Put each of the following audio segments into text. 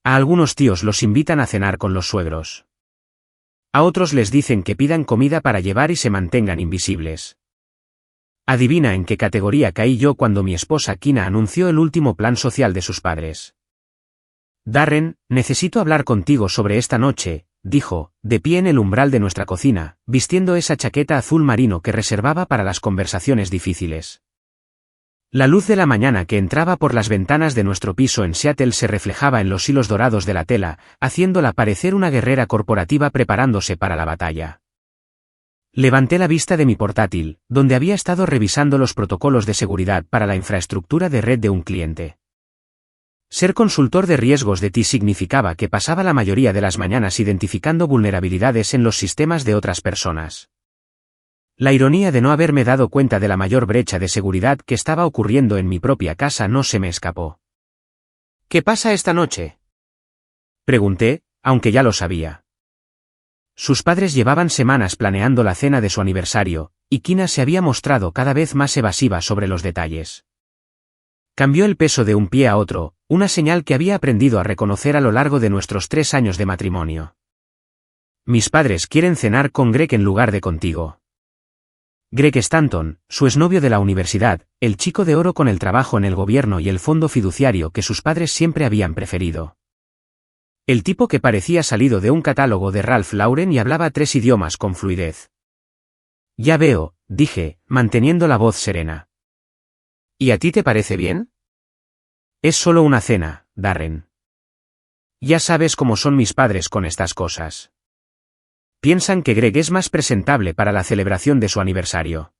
A algunos tíos los invitan a cenar con los suegros. A otros les dicen que pidan comida para llevar y se mantengan invisibles. Adivina en qué categoría caí yo cuando mi esposa Kina anunció el último plan social de sus padres. Darren, necesito hablar contigo sobre esta noche, dijo, de pie en el umbral de nuestra cocina, vistiendo esa chaqueta azul marino que reservaba para las conversaciones difíciles. La luz de la mañana que entraba por las ventanas de nuestro piso en Seattle se reflejaba en los hilos dorados de la tela, haciéndola parecer una guerrera corporativa preparándose para la batalla. Levanté la vista de mi portátil, donde había estado revisando los protocolos de seguridad para la infraestructura de red de un cliente. Ser consultor de riesgos de TI significaba que pasaba la mayoría de las mañanas identificando vulnerabilidades en los sistemas de otras personas. La ironía de no haberme dado cuenta de la mayor brecha de seguridad que estaba ocurriendo en mi propia casa no se me escapó. ¿Qué pasa esta noche?, pregunté, aunque ya lo sabía. Sus padres llevaban semanas planeando la cena de su aniversario, y Kina se había mostrado cada vez más evasiva sobre los detalles. Cambió el peso de un pie a otro, una señal que había aprendido a reconocer a lo largo de nuestros 3 años de matrimonio. Mis padres quieren cenar con Greg en lugar de contigo. Greg Stanton, su exnovio de la universidad, el chico de oro con el trabajo en el gobierno y el fondo fiduciario que sus padres siempre habían preferido. El tipo que parecía salido de un catálogo de Ralph Lauren y hablaba 3 idiomas con fluidez. Ya veo, dije, manteniendo la voz serena. ¿Y a ti te parece bien? Es solo una cena, Darren. Ya sabes cómo son mis padres con estas cosas. Piensan que Greg es más presentable para la celebración de su aniversario.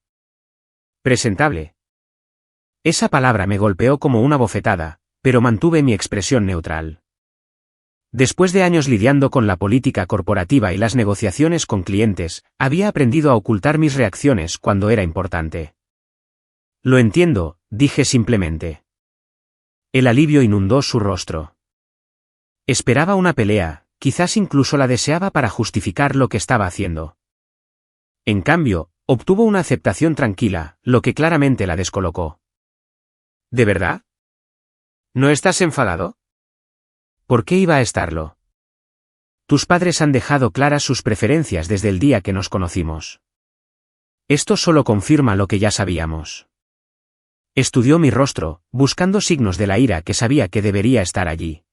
¿Presentable? Esa palabra me golpeó como una bofetada, pero mantuve mi expresión neutral. Después de años lidiando con la política corporativa y las negociaciones con clientes, había aprendido a ocultar mis reacciones cuando era importante. Lo entiendo, dije simplemente. El alivio inundó su rostro. Esperaba una pelea, quizás incluso la deseaba para justificar lo que estaba haciendo. En cambio, obtuvo una aceptación tranquila, lo que claramente la descolocó. ¿De verdad? ¿No estás enfadado? ¿Por qué iba a estarlo? Tus padres han dejado claras sus preferencias desde el día que nos conocimos. Esto solo confirma lo que ya sabíamos. Estudió mi rostro, buscando signos de la ira que sabía que debería estar allí.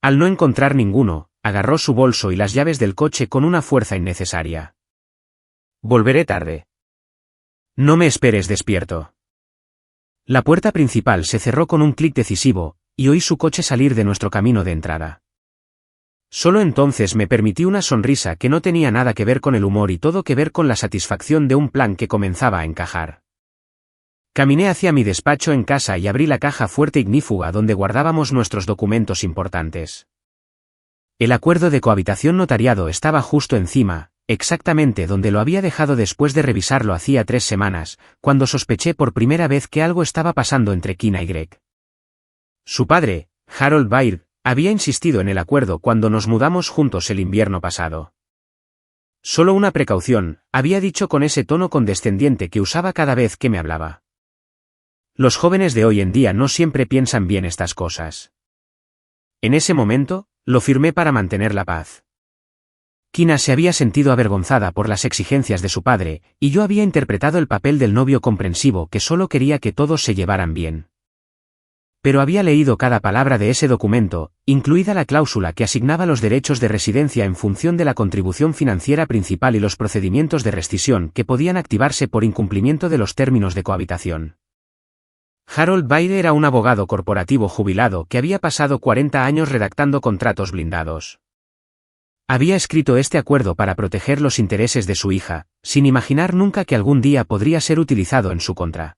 Al no encontrar ninguno, agarró su bolso y las llaves del coche con una fuerza innecesaria. Volveré tarde. No me esperes despierto. La puerta principal se cerró con un clic decisivo, y oí su coche salir de nuestro camino de entrada. Solo entonces me permití una sonrisa que no tenía nada que ver con el humor y todo que ver con la satisfacción de un plan que comenzaba a encajar. Caminé hacia mi despacho en casa y abrí la caja fuerte ignífuga donde guardábamos nuestros documentos importantes. El acuerdo de cohabitación notariado estaba justo encima, exactamente donde lo había dejado después de revisarlo hacía 3 semanas, cuando sospeché por primera vez que algo estaba pasando entre Kina y Greg. Su padre, Harold Baird, había insistido en el acuerdo cuando nos mudamos juntos el invierno pasado. Solo una precaución, había dicho con ese tono condescendiente que usaba cada vez que me hablaba. Los jóvenes de hoy en día no siempre piensan bien estas cosas. En ese momento, lo firmé para mantener la paz. Kina se había sentido avergonzada por las exigencias de su padre, y yo había interpretado el papel del novio comprensivo que solo quería que todos se llevaran bien. Pero había leído cada palabra de ese documento, incluida la cláusula que asignaba los derechos de residencia en función de la contribución financiera principal y los procedimientos de rescisión que podían activarse por incumplimiento de los términos de cohabitación. Harold Baird era un abogado corporativo jubilado que había pasado 40 años redactando contratos blindados. Había escrito este acuerdo para proteger los intereses de su hija, sin imaginar nunca que algún día podría ser utilizado en su contra.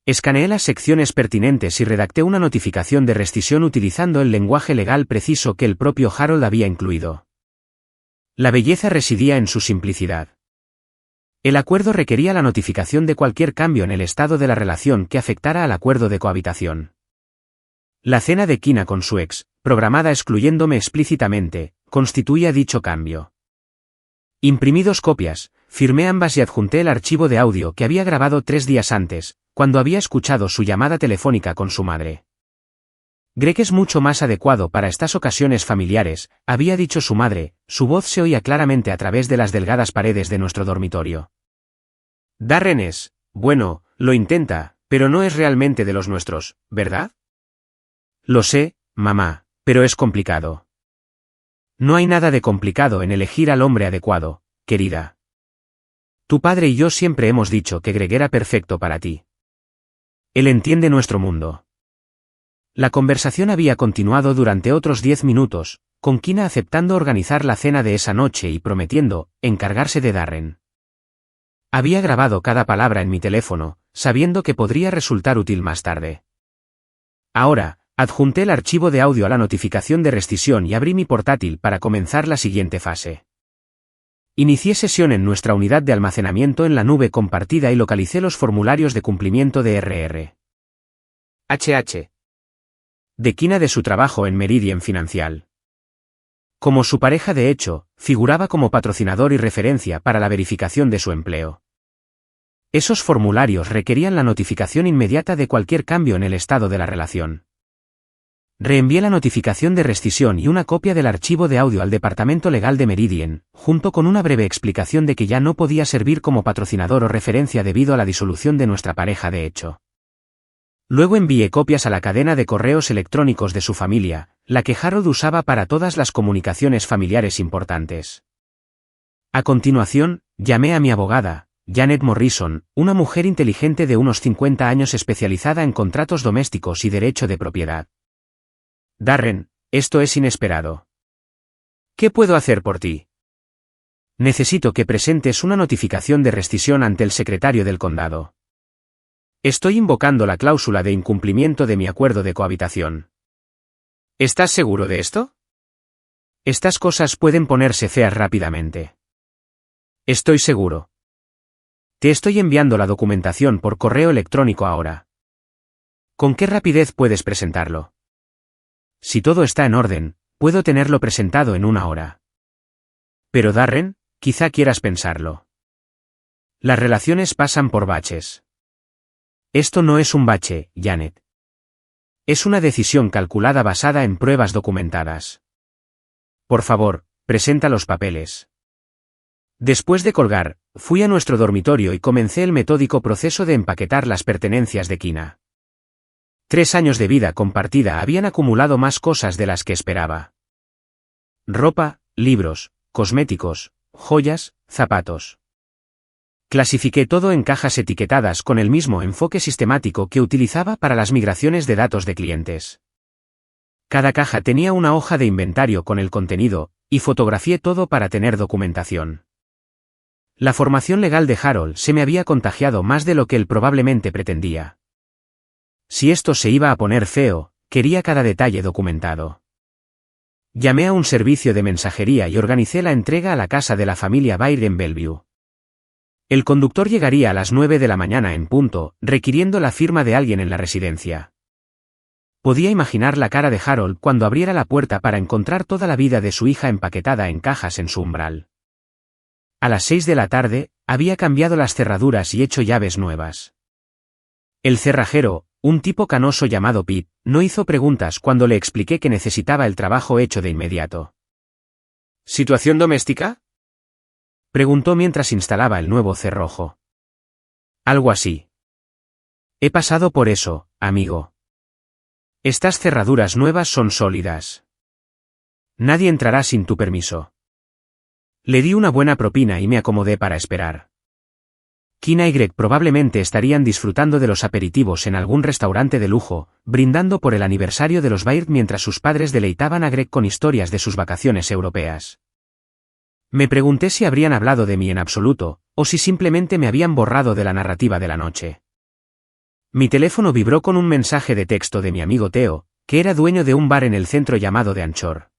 Escaneé las secciones pertinentes y redacté una notificación de rescisión utilizando el lenguaje legal preciso que el propio Harold había incluido. La belleza residía en su simplicidad. El acuerdo requería la notificación de cualquier cambio en el estado de la relación que afectara al acuerdo de cohabitación. La cena de Kina con su ex, programada excluyéndome explícitamente, constituía dicho cambio. Imprimí 2 copias, firmé ambas y adjunté el archivo de audio que había grabado 3 días antes, cuando había escuchado su llamada telefónica con su madre. Greg es mucho más adecuado para estas ocasiones familiares, había dicho su madre, su voz se oía claramente a través de las delgadas paredes de nuestro dormitorio. Darren es, bueno, lo intenta, pero no es realmente de los nuestros, ¿verdad? Lo sé, mamá, pero es complicado. No hay nada de complicado en elegir al hombre adecuado, querida. Tu padre y yo siempre hemos dicho que Greg era perfecto para ti. Él entiende nuestro mundo. La conversación había continuado durante otros 10 minutos, con Kina aceptando organizar la cena de esa noche y prometiendo encargarse de Darren. Había grabado cada palabra en mi teléfono, sabiendo que podría resultar útil más tarde. Ahora, adjunté el archivo de audio a la notificación de rescisión y abrí mi portátil para comenzar la siguiente fase. Inicié sesión en nuestra unidad de almacenamiento en la nube compartida y localicé los formularios de cumplimiento de RR. De Kina de su trabajo en Meridian Financial. Como su pareja de hecho, figuraba como patrocinador y referencia para la verificación de su empleo. Esos formularios requerían la notificación inmediata de cualquier cambio en el estado de la relación. Reenvié la notificación de rescisión y una copia del archivo de audio al departamento legal de Meridian, junto con una breve explicación de que ya no podía servir como patrocinador o referencia debido a la disolución de nuestra pareja de hecho. Luego envié copias a la cadena de correos electrónicos de su familia, la que Harold usaba para todas las comunicaciones familiares importantes. A continuación, llamé a mi abogada, Janet Morrison, una mujer inteligente de unos 50 años especializada en contratos domésticos y derecho de propiedad. Darren, esto es inesperado. ¿Qué puedo hacer por ti? Necesito que presentes una notificación de rescisión ante el secretario del condado. Estoy invocando la cláusula de incumplimiento de mi acuerdo de cohabitación. ¿Estás seguro de esto? Estas cosas pueden ponerse feas rápidamente. Estoy seguro. Te estoy enviando la documentación por correo electrónico ahora. ¿Con qué rapidez puedes presentarlo? Si todo está en orden, puedo tenerlo presentado en 1 hora. Pero Darren, quizá quieras pensarlo. Las relaciones pasan por baches. Esto no es un bache, Janet. Es una decisión calculada basada en pruebas documentadas. Por favor, presenta los papeles. Después de colgar, fui a nuestro dormitorio y comencé el metódico proceso de empaquetar las pertenencias de Kina. 3 años de vida compartida habían acumulado más cosas de las que esperaba. Ropa, libros, cosméticos, joyas, zapatos. Clasifiqué todo en cajas etiquetadas con el mismo enfoque sistemático que utilizaba para las migraciones de datos de clientes. Cada caja tenía una hoja de inventario con el contenido, y fotografié todo para tener documentación. La formación legal de Harold se me había contagiado más de lo que él probablemente pretendía. Si esto se iba a poner feo, quería cada detalle documentado. Llamé a un servicio de mensajería y organicé la entrega a la casa de la familia Baird en Bellevue. El conductor llegaría a las 9 de la mañana en punto, requiriendo la firma de alguien en la residencia. Podía imaginar la cara de Harold cuando abriera la puerta para encontrar toda la vida de su hija empaquetada en cajas en su umbral. A las 6 de la tarde, había cambiado las cerraduras y hecho llaves nuevas. El cerrajero, un tipo canoso llamado Pete, no hizo preguntas cuando le expliqué que necesitaba el trabajo hecho de inmediato. ¿Situación doméstica?, preguntó mientras instalaba el nuevo cerrojo. Algo así. He pasado por eso, amigo. Estas cerraduras nuevas son sólidas. Nadie entrará sin tu permiso. Le di una buena propina y me acomodé para esperar. Kina y Greg probablemente estarían disfrutando de los aperitivos en algún restaurante de lujo, brindando por el aniversario de los Baird mientras sus padres deleitaban a Greg con historias de sus vacaciones europeas. Me pregunté si habrían hablado de mí en absoluto, o si simplemente me habían borrado de la narrativa de la noche. Mi teléfono vibró con un mensaje de texto de mi amigo Theo, que era dueño de un bar en el centro llamado The Anchor.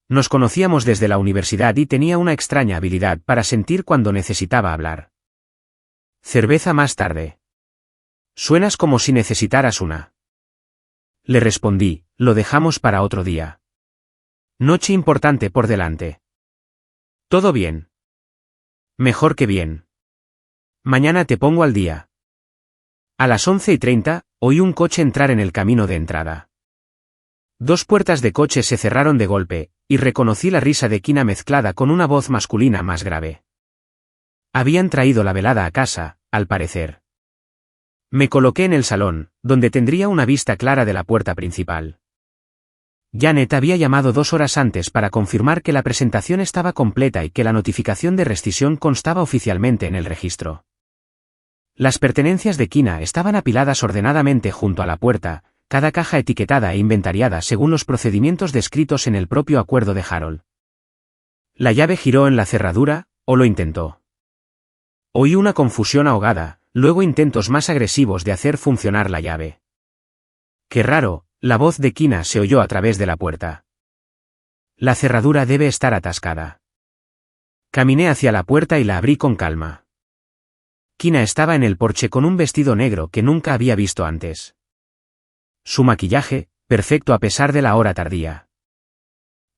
Nos conocíamos desde la universidad y tenía una extraña habilidad para sentir cuando necesitaba hablar. Cerveza más tarde. Suenas como si necesitaras una. Le respondí, lo dejamos para otro día. Noche importante por delante. ¿Todo bien? Mejor que bien. Mañana te pongo al día. A las 11:30, oí un coche entrar en el camino de entrada. Dos puertas de coche se cerraron de golpe, y reconocí la risa de Kina mezclada con una voz masculina más grave. Habían traído la velada a casa, al parecer. Me coloqué en el salón, donde tendría una vista clara de la puerta principal. Janet había llamado 2 horas antes para confirmar que la presentación estaba completa y que la notificación de rescisión constaba oficialmente en el registro. Las pertenencias de Kina estaban apiladas ordenadamente junto a la puerta, cada caja etiquetada e inventariada según los procedimientos descritos en el propio acuerdo de Harold. La llave giró en la cerradura, o lo intentó. Oí una confusión ahogada, luego intentos más agresivos de hacer funcionar la llave. Qué raro, la voz de Kina se oyó a través de la puerta. La cerradura debe estar atascada. Caminé hacia la puerta y la abrí con calma. Kina estaba en el porche con un vestido negro que nunca había visto antes. Su maquillaje, perfecto a pesar de la hora tardía.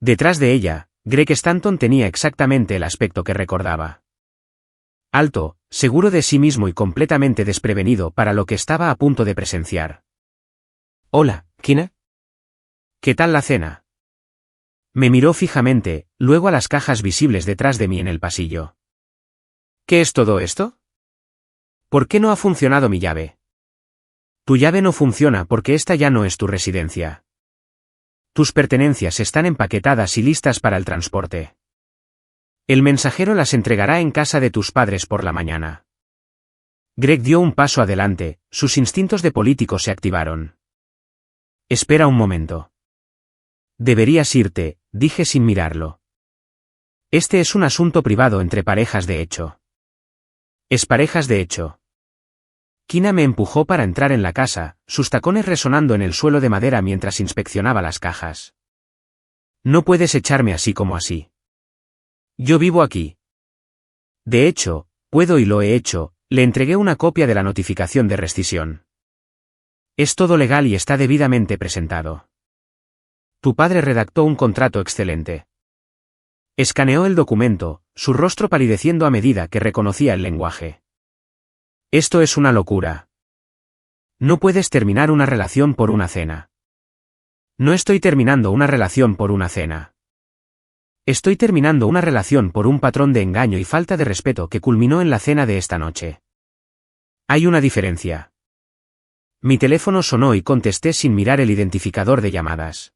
Detrás de ella, Greg Stanton tenía exactamente el aspecto que recordaba. Alto, seguro de sí mismo y completamente desprevenido para lo que estaba a punto de presenciar. «Hola, Kina. ¿Qué tal la cena?» Me miró fijamente, luego a las cajas visibles detrás de mí en el pasillo. «¿Qué es todo esto? ¿Por qué no ha funcionado mi llave?» Tu llave no funciona porque esta ya no es tu residencia. Tus pertenencias están empaquetadas y listas para el transporte. El mensajero las entregará en casa de tus padres por la mañana. Greg dio un paso adelante, sus instintos de político se activaron. Espera un momento. Deberías irte, dije sin mirarlo. Este es un asunto privado entre parejas de hecho. Es parejas de hecho. Kina me empujó para entrar en la casa, sus tacones resonando en el suelo de madera mientras inspeccionaba las cajas. No puedes echarme así como así. Yo vivo aquí. De hecho, puedo y lo he hecho, le entregué una copia de la notificación de rescisión. Es todo legal y está debidamente presentado. Tu padre redactó un contrato excelente. Escaneó el documento, su rostro palideciendo a medida que reconocía el lenguaje. Esto es una locura. No puedes terminar una relación por una cena. No estoy terminando una relación por una cena. Estoy terminando una relación por un patrón de engaño y falta de respeto que culminó en la cena de esta noche. Hay una diferencia. Mi teléfono sonó y contesté sin mirar el identificador de llamadas.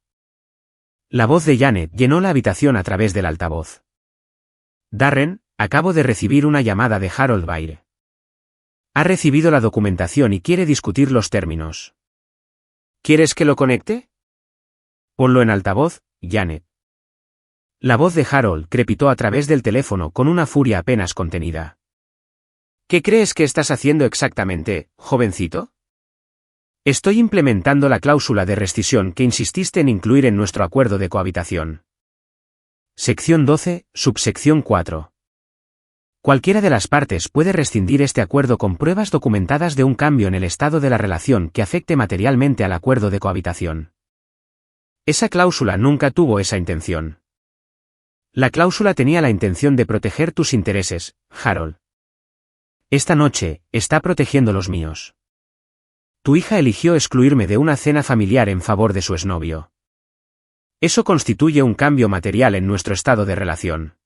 La voz de Janet llenó la habitación a través del altavoz. Darren, acabo de recibir una llamada de Harold Bair. Ha recibido la documentación y quiere discutir los términos. ¿Quieres que lo conecte? Ponlo en altavoz, Janet. La voz de Harold crepitó a través del teléfono con una furia apenas contenida. ¿Qué crees que estás haciendo exactamente, jovencito? Estoy implementando la cláusula de rescisión que insististe en incluir en nuestro acuerdo de cohabitación. Sección 12, subsección 4. Cualquiera de las partes puede rescindir este acuerdo con pruebas documentadas de un cambio en el estado de la relación que afecte materialmente al acuerdo de cohabitación. Esa cláusula nunca tuvo esa intención. La cláusula tenía la intención de proteger tus intereses, Harold. Esta noche, está protegiendo los míos. Tu hija eligió excluirme de una cena familiar en favor de su exnovio. Eso constituye un cambio material en nuestro estado de relación.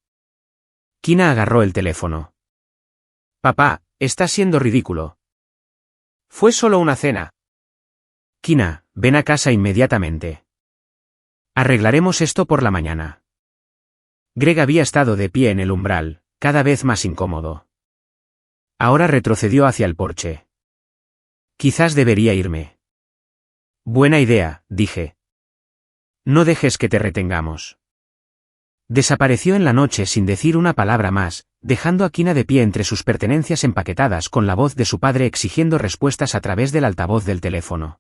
Kina agarró el teléfono. Papá, estás siendo ridículo. Fue solo una cena. Kina, ven a casa inmediatamente. Arreglaremos esto por la mañana. Greg había estado de pie en el umbral, cada vez más incómodo. Ahora retrocedió hacia el porche. Quizás debería irme. Buena idea, dije. No dejes que te retengamos. Desapareció en la noche sin decir una palabra más, dejando a Kina de pie entre sus pertenencias empaquetadas con la voz de su padre exigiendo respuestas a través del altavoz del teléfono.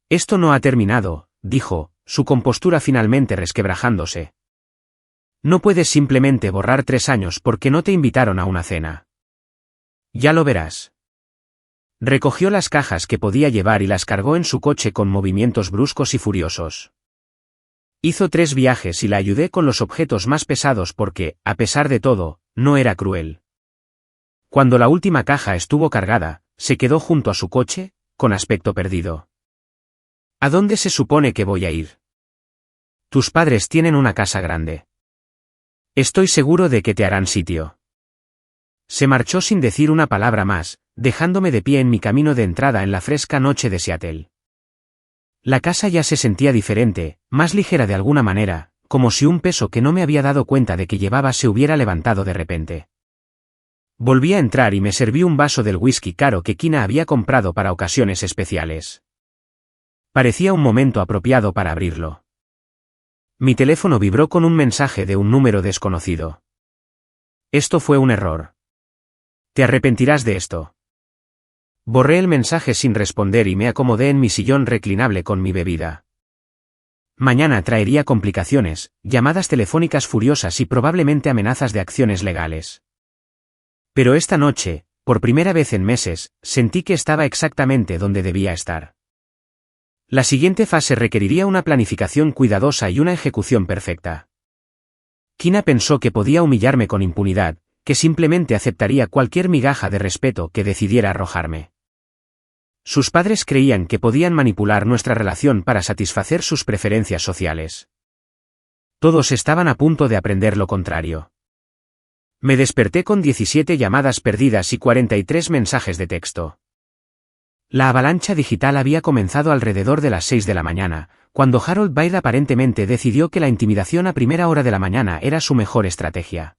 Esto no ha terminado, dijo, su compostura finalmente resquebrajándose. No puedes simplemente borrar 3 años porque no te invitaron a una cena. Ya lo verás. Recogió las cajas que podía llevar y las cargó en su coche con movimientos bruscos y furiosos. Hizo 3 viajes y la ayudé con los objetos más pesados porque, a pesar de todo, no era cruel. Cuando la última caja estuvo cargada, se quedó junto a su coche, con aspecto perdido. ¿A dónde se supone que voy a ir? Tus padres tienen una casa grande. Estoy seguro de que te harán sitio. Se marchó sin decir una palabra más, dejándome de pie en mi camino de entrada en la fresca noche de Seattle. La casa ya se sentía diferente, más ligera de alguna manera, como si un peso que no me había dado cuenta de que llevaba se hubiera levantado de repente. Volví a entrar y me serví un vaso del whisky caro que Kina había comprado para ocasiones especiales. Parecía un momento apropiado para abrirlo. Mi teléfono vibró con un mensaje de un número desconocido. Esto fue un error. Te arrepentirás de esto. Borré el mensaje sin responder y me acomodé en mi sillón reclinable con mi bebida. Mañana traería complicaciones, llamadas telefónicas furiosas y probablemente amenazas de acciones legales. Pero esta noche, por primera vez en meses, sentí que estaba exactamente donde debía estar. La siguiente fase requeriría una planificación cuidadosa y una ejecución perfecta. Kina pensó que podía humillarme con impunidad, que simplemente aceptaría cualquier migaja de respeto que decidiera arrojarme. Sus padres creían que podían manipular nuestra relación para satisfacer sus preferencias sociales. Todos estaban a punto de aprender lo contrario. Me desperté con 17 llamadas perdidas y 43 mensajes de texto. La avalancha digital había comenzado alrededor de las 6 de la mañana, cuando Harold Byrd aparentemente decidió que la intimidación a primera hora de la mañana era su mejor estrategia.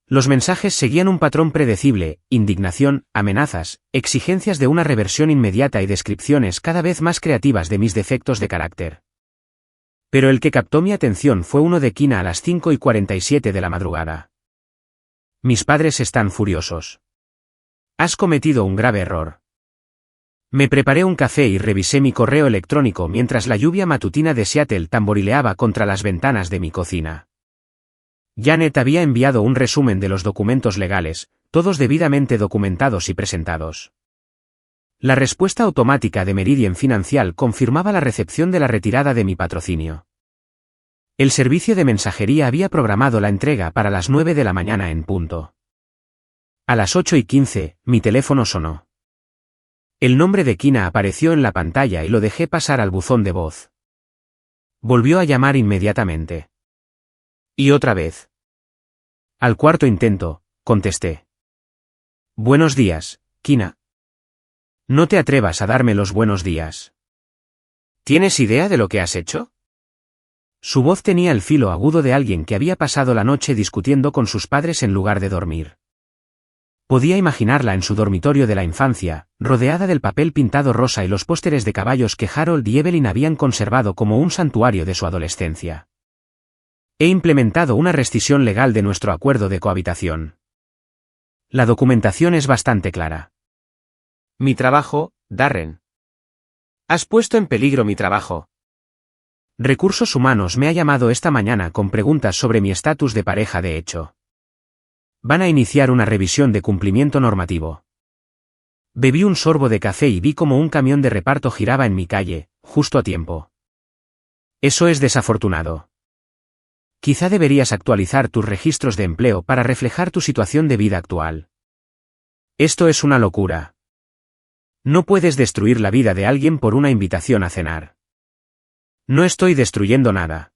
Los mensajes seguían un patrón predecible: indignación, amenazas, exigencias de una reversión inmediata y descripciones cada vez más creativas de mis defectos de carácter. Pero el que captó mi atención fue uno de Kina a las 5:47 de la madrugada. Mis padres están furiosos. Has cometido un grave error. Me preparé un café y revisé mi correo electrónico mientras la lluvia matutina de Seattle tamborileaba contra las ventanas de mi cocina. Janet había enviado un resumen de los documentos legales, todos debidamente documentados y presentados. La respuesta automática de Meridian Financial confirmaba la recepción de la retirada de mi patrocinio. El servicio de mensajería había programado la entrega para las 9 de la mañana en punto. A las 8:15, mi teléfono sonó. El nombre de Kina apareció en la pantalla y lo dejé pasar al buzón de voz. Volvió a llamar inmediatamente. Y otra vez. Al cuarto intento, contesté. Buenos días, Kina. No te atrevas a darme los buenos días. ¿Tienes idea de lo que has hecho? Su voz tenía el filo agudo de alguien que había pasado la noche discutiendo con sus padres en lugar de dormir. Podía imaginarla en su dormitorio de la infancia, rodeada del papel pintado rosa y los pósteres de caballos que Harold y Evelyn habían conservado como un santuario de su adolescencia. He implementado una rescisión legal de nuestro acuerdo de cohabitación. La documentación es bastante clara. Mi trabajo, Darren. Has puesto en peligro mi trabajo. Recursos Humanos me ha llamado esta mañana con preguntas sobre mi estatus de pareja de hecho. Van a iniciar una revisión de cumplimiento normativo. Bebí un sorbo de café y vi cómo un camión de reparto giraba en mi calle, justo a tiempo. Eso es desafortunado. Quizá deberías actualizar tus registros de empleo para reflejar tu situación de vida actual. Esto es una locura. No puedes destruir la vida de alguien por una invitación a cenar. No estoy destruyendo nada.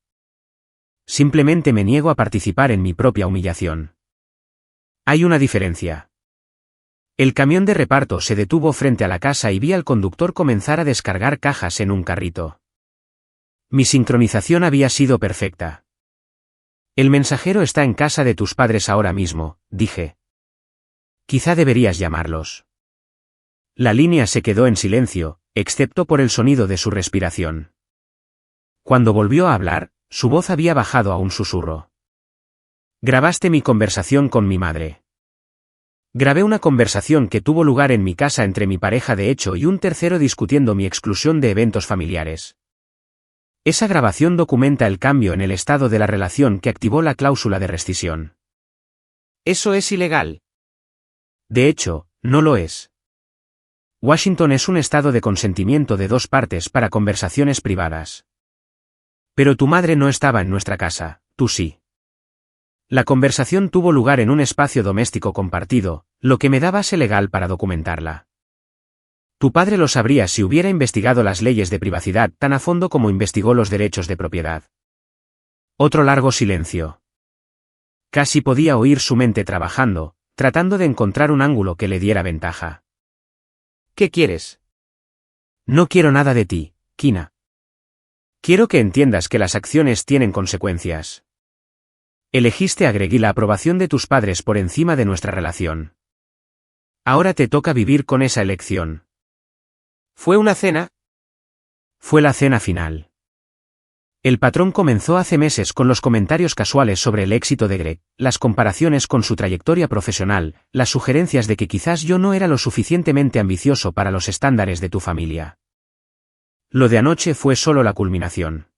Simplemente me niego a participar en mi propia humillación. Hay una diferencia. El camión de reparto se detuvo frente a la casa y vi al conductor comenzar a descargar cajas en un carrito. Mi sincronización había sido perfecta. El mensajero está en casa de tus padres ahora mismo, dije. Quizá deberías llamarlos. La línea se quedó en silencio, excepto por el sonido de su respiración. Cuando volvió a hablar, su voz había bajado a un susurro. Grabaste mi conversación con mi madre. Grabé una conversación que tuvo lugar en mi casa entre mi pareja de hecho y un tercero discutiendo mi exclusión de eventos familiares. Esa grabación documenta el cambio en el estado de la relación que activó la cláusula de rescisión. Eso es ilegal. De hecho, no lo es. Washington es un estado de consentimiento de dos partes para conversaciones privadas. Pero tu madre no estaba en nuestra casa, tú sí. La conversación tuvo lugar en un espacio doméstico compartido, lo que me da base legal para documentarla. Tu padre lo sabría si hubiera investigado las leyes de privacidad tan a fondo como investigó los derechos de propiedad. Otro largo silencio. Casi podía oír su mente trabajando, tratando de encontrar un ángulo que le diera ventaja. ¿Qué quieres? No quiero nada de ti, Kina. Quiero que entiendas que las acciones tienen consecuencias. Elegiste agregué la aprobación de tus padres por encima de nuestra relación. Ahora te toca vivir con esa elección. ¿Fue una cena? Fue la cena final. El patrón comenzó hace meses con los comentarios casuales sobre el éxito de Greg, las comparaciones con su trayectoria profesional, las sugerencias de que quizás yo no era lo suficientemente ambicioso para los estándares de tu familia. Lo de anoche fue solo la culminación.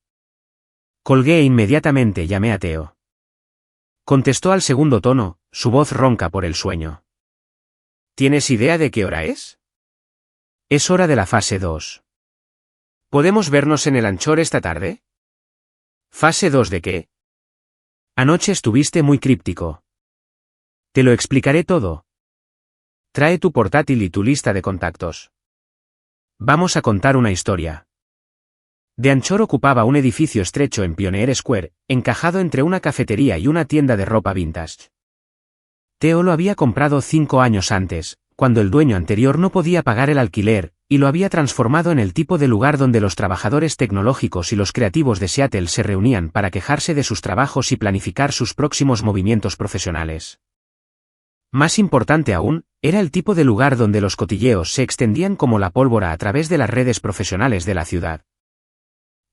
Colgué e inmediatamente llamé a Theo. Contestó al segundo tono, su voz ronca por el sueño. ¿Tienes idea de qué hora es? Es hora de la fase 2. ¿Podemos vernos en el Anchor esta tarde? ¿Fase 2 de qué? Anoche estuviste muy críptico. Te lo explicaré todo. Trae tu portátil y tu lista de contactos. Vamos a contar una historia. The Anchor ocupaba un edificio estrecho en Pioneer Square, encajado entre una cafetería y una tienda de ropa vintage. Theo lo había comprado 5 años antes, cuando el dueño anterior no podía pagar el alquiler, y lo había transformado en el tipo de lugar donde los trabajadores tecnológicos y los creativos de Seattle se reunían para quejarse de sus trabajos y planificar sus próximos movimientos profesionales. Más importante aún, era el tipo de lugar donde los cotilleos se extendían como la pólvora a través de las redes profesionales de la ciudad.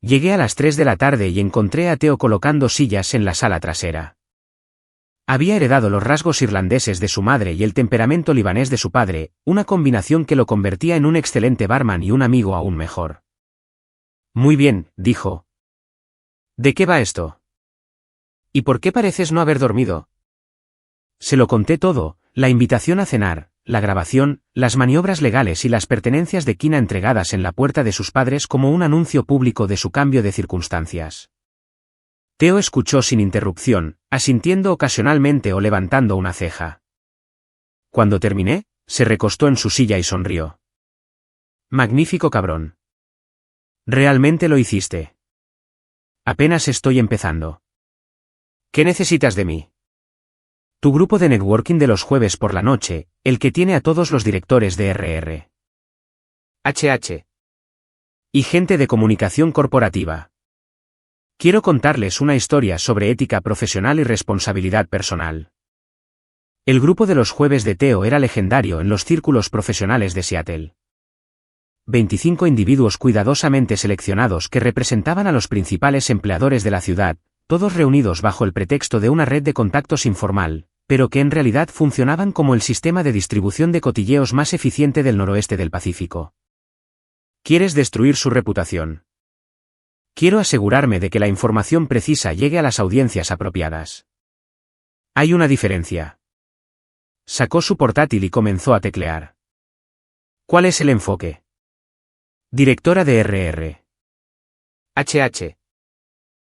Llegué a las 3 de la tarde y encontré a Theo colocando sillas en la sala trasera. Había heredado los rasgos irlandeses de su madre y el temperamento libanés de su padre, una combinación que lo convertía en un excelente barman y un amigo aún mejor. Muy bien, dijo. ¿De qué va esto? ¿Y por qué pareces no haber dormido? Se lo conté todo, la invitación a cenar, la grabación, las maniobras legales y las pertenencias de Kina entregadas en la puerta de sus padres como un anuncio público de su cambio de circunstancias. Theo escuchó sin interrupción, asintiendo ocasionalmente o levantando una ceja. Cuando terminé, se recostó en su silla y sonrió. Magnífico cabrón. Realmente lo hiciste. Apenas estoy empezando. ¿Qué necesitas de mí? Tu grupo de networking de los jueves por la noche, el que tiene a todos los directores de RR. HH. Y gente de comunicación corporativa. Quiero contarles una historia sobre ética profesional y responsabilidad personal. El grupo de los jueves de Theo era legendario en los círculos profesionales de Seattle. 25 individuos cuidadosamente seleccionados que representaban a los principales empleadores de la ciudad, todos reunidos bajo el pretexto de una red de contactos informal, pero que en realidad funcionaban como el sistema de distribución de cotilleos más eficiente del noroeste del Pacífico. ¿Quieres destruir su reputación? Quiero asegurarme de que la información precisa llegue a las audiencias apropiadas. Hay una diferencia. Sacó su portátil y comenzó a teclear. ¿Cuál es el enfoque? Directora de RR. HH.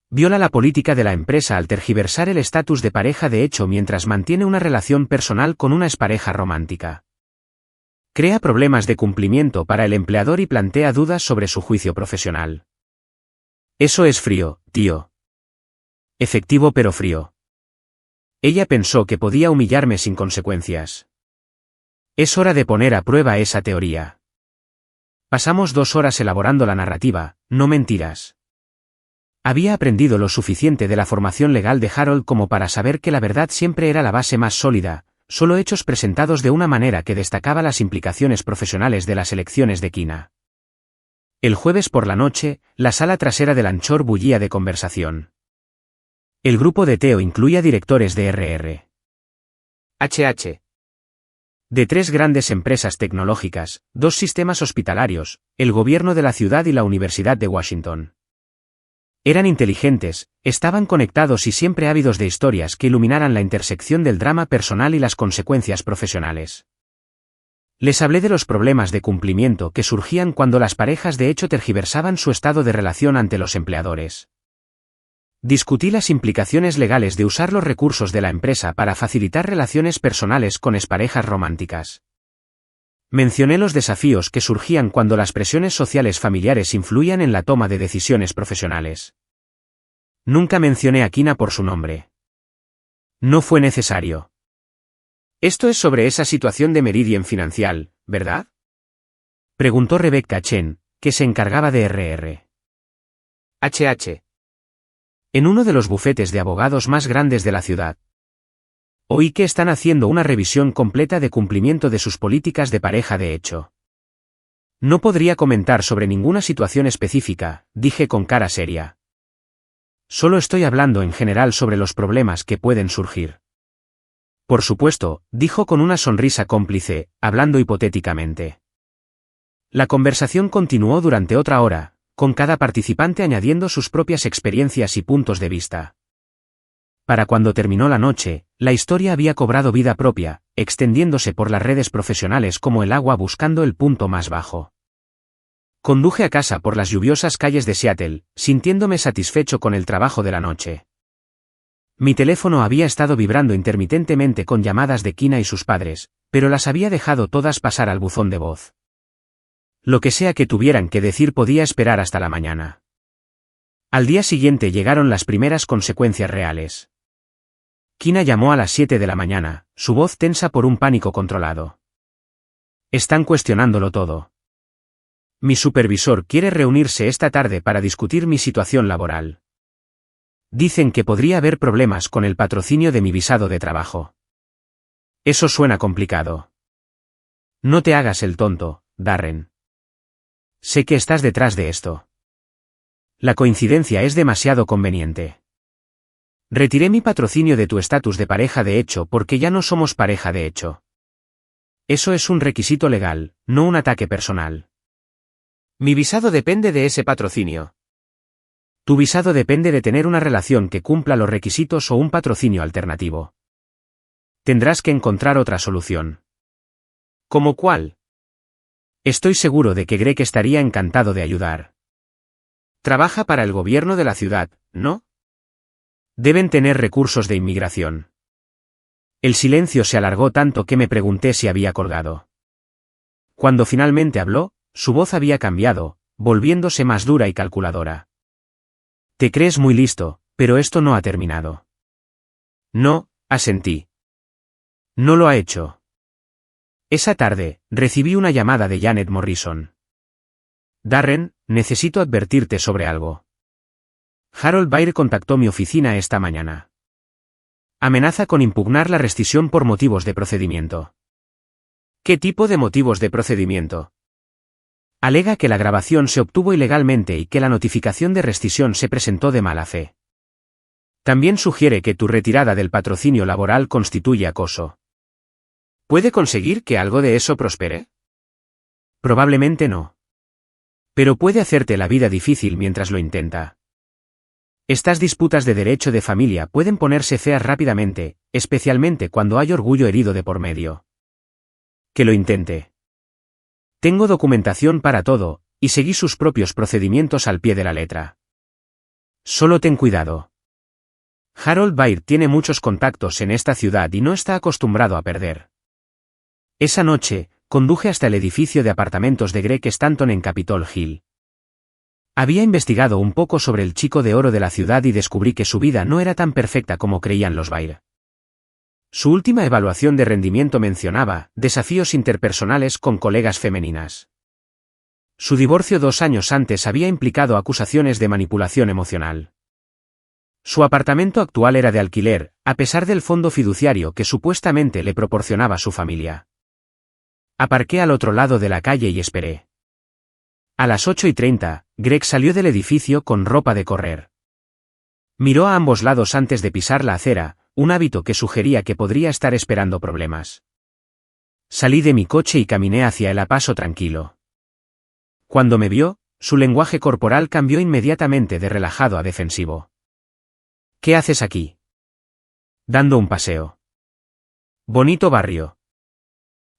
Viola la política de la empresa al tergiversar el estatus de pareja de hecho mientras mantiene una relación personal con una expareja romántica. Crea problemas de cumplimiento para el empleador y plantea dudas sobre su juicio profesional. Eso es frío, tío. Efectivo pero frío. Ella pensó que podía humillarme sin consecuencias. Es hora de poner a prueba esa teoría. Pasamos 2 horas elaborando la narrativa, no mentiras. Había aprendido lo suficiente de la formación legal de Harold como para saber que la verdad siempre era la base más sólida, solo hechos presentados de una manera que destacaba las implicaciones profesionales de las elecciones de Kina. El jueves por la noche, la sala trasera del Anchor bullía de conversación. El grupo de Theo incluía directores de RR. HH. De 3 grandes empresas tecnológicas, 2 sistemas hospitalarios, el gobierno de la ciudad y la Universidad de Washington. Eran inteligentes, estaban conectados y siempre ávidos de historias que iluminaran la intersección del drama personal y las consecuencias profesionales. Les hablé de los problemas de cumplimiento que surgían cuando las parejas de hecho tergiversaban su estado de relación ante los empleadores. Discutí las implicaciones legales de usar los recursos de la empresa para facilitar relaciones personales con exparejas románticas. Mencioné los desafíos que surgían cuando las presiones sociales familiares influían en la toma de decisiones profesionales. Nunca mencioné a Kina por su nombre. No fue necesario. Esto es sobre esa situación de Meridian Financial, ¿verdad? Preguntó Rebecca Chen, que se encargaba de RR. HH. En uno de los bufetes de abogados más grandes de la ciudad. Oí que están haciendo una revisión completa de cumplimiento de sus políticas de pareja de hecho. No podría comentar sobre ninguna situación específica, dije con cara seria. Solo estoy hablando en general sobre los problemas que pueden surgir. Por supuesto, dijo con una sonrisa cómplice, hablando hipotéticamente. La conversación continuó durante otra hora, con cada participante añadiendo sus propias experiencias y puntos de vista. Para cuando terminó la noche, la historia había cobrado vida propia, extendiéndose por las redes profesionales como el agua buscando el punto más bajo. Conduje a casa por las lluviosas calles de Seattle, sintiéndome satisfecho con el trabajo de la noche. Mi teléfono había estado vibrando intermitentemente con llamadas de Kina y sus padres, pero las había dejado todas pasar al buzón de voz. Lo que sea que tuvieran que decir podía esperar hasta la mañana. Al día siguiente llegaron las primeras consecuencias reales. Kina llamó a las 7 de la mañana, su voz tensa por un pánico controlado. Están cuestionándolo todo. Mi supervisor quiere reunirse esta tarde para discutir mi situación laboral. Dicen que podría haber problemas con el patrocinio de mi visado de trabajo. Eso suena complicado. No te hagas el tonto, Darren. Sé que estás detrás de esto. La coincidencia es demasiado conveniente. Retiré mi patrocinio de tu estatus de pareja de hecho porque ya no somos pareja de hecho. Eso es un requisito legal, no un ataque personal. Mi visado depende de ese patrocinio. Tu visado depende de tener una relación que cumpla los requisitos o un patrocinio alternativo. Tendrás que encontrar otra solución. ¿Cómo cuál? Estoy seguro de que Greg estaría encantado de ayudar. Trabaja para el gobierno de la ciudad, ¿no? Deben tener recursos de inmigración. El silencio se alargó tanto que me pregunté si había colgado. Cuando finalmente habló, su voz había cambiado, volviéndose más dura y calculadora. Te crees muy listo, pero esto no ha terminado. No, asentí. No lo ha hecho. Esa tarde, recibí una llamada de Janet Morrison. Darren, necesito advertirte sobre algo. Harold Baer contactó mi oficina esta mañana. Amenaza con impugnar la rescisión por motivos de procedimiento. ¿Qué tipo de motivos de procedimiento? Alega que la grabación se obtuvo ilegalmente y que la notificación de rescisión se presentó de mala fe. También sugiere que tu retirada del patrocinio laboral constituye acoso. ¿Puede conseguir que algo de eso prospere? Probablemente no. Pero puede hacerte la vida difícil mientras lo intenta. Estas disputas de derecho de familia pueden ponerse feas rápidamente, especialmente cuando hay orgullo herido de por medio. Que lo intente. Tengo documentación para todo, y seguí sus propios procedimientos al pie de la letra. Solo ten cuidado. Harold Baer tiene muchos contactos en esta ciudad y no está acostumbrado a perder. Esa noche, conduje hasta el edificio de apartamentos de Greg Stanton en Capitol Hill. Había investigado un poco sobre el chico de oro de la ciudad y descubrí que su vida no era tan perfecta como creían los Baer. Su última evaluación de rendimiento mencionaba desafíos interpersonales con colegas femeninas. Su divorcio 2 años antes había implicado acusaciones de manipulación emocional. Su apartamento actual era de alquiler, a pesar del fondo fiduciario que supuestamente le proporcionaba su familia. Aparqué al otro lado de la calle y esperé. A las 8:30, Greg salió del edificio con ropa de correr. Miró a ambos lados antes de pisar la acera, un hábito que sugería que podría estar esperando problemas. Salí de mi coche y caminé hacia él a paso tranquilo. Cuando me vio, su lenguaje corporal cambió inmediatamente de relajado a defensivo. ¿Qué haces aquí? Dando un paseo. Bonito barrio.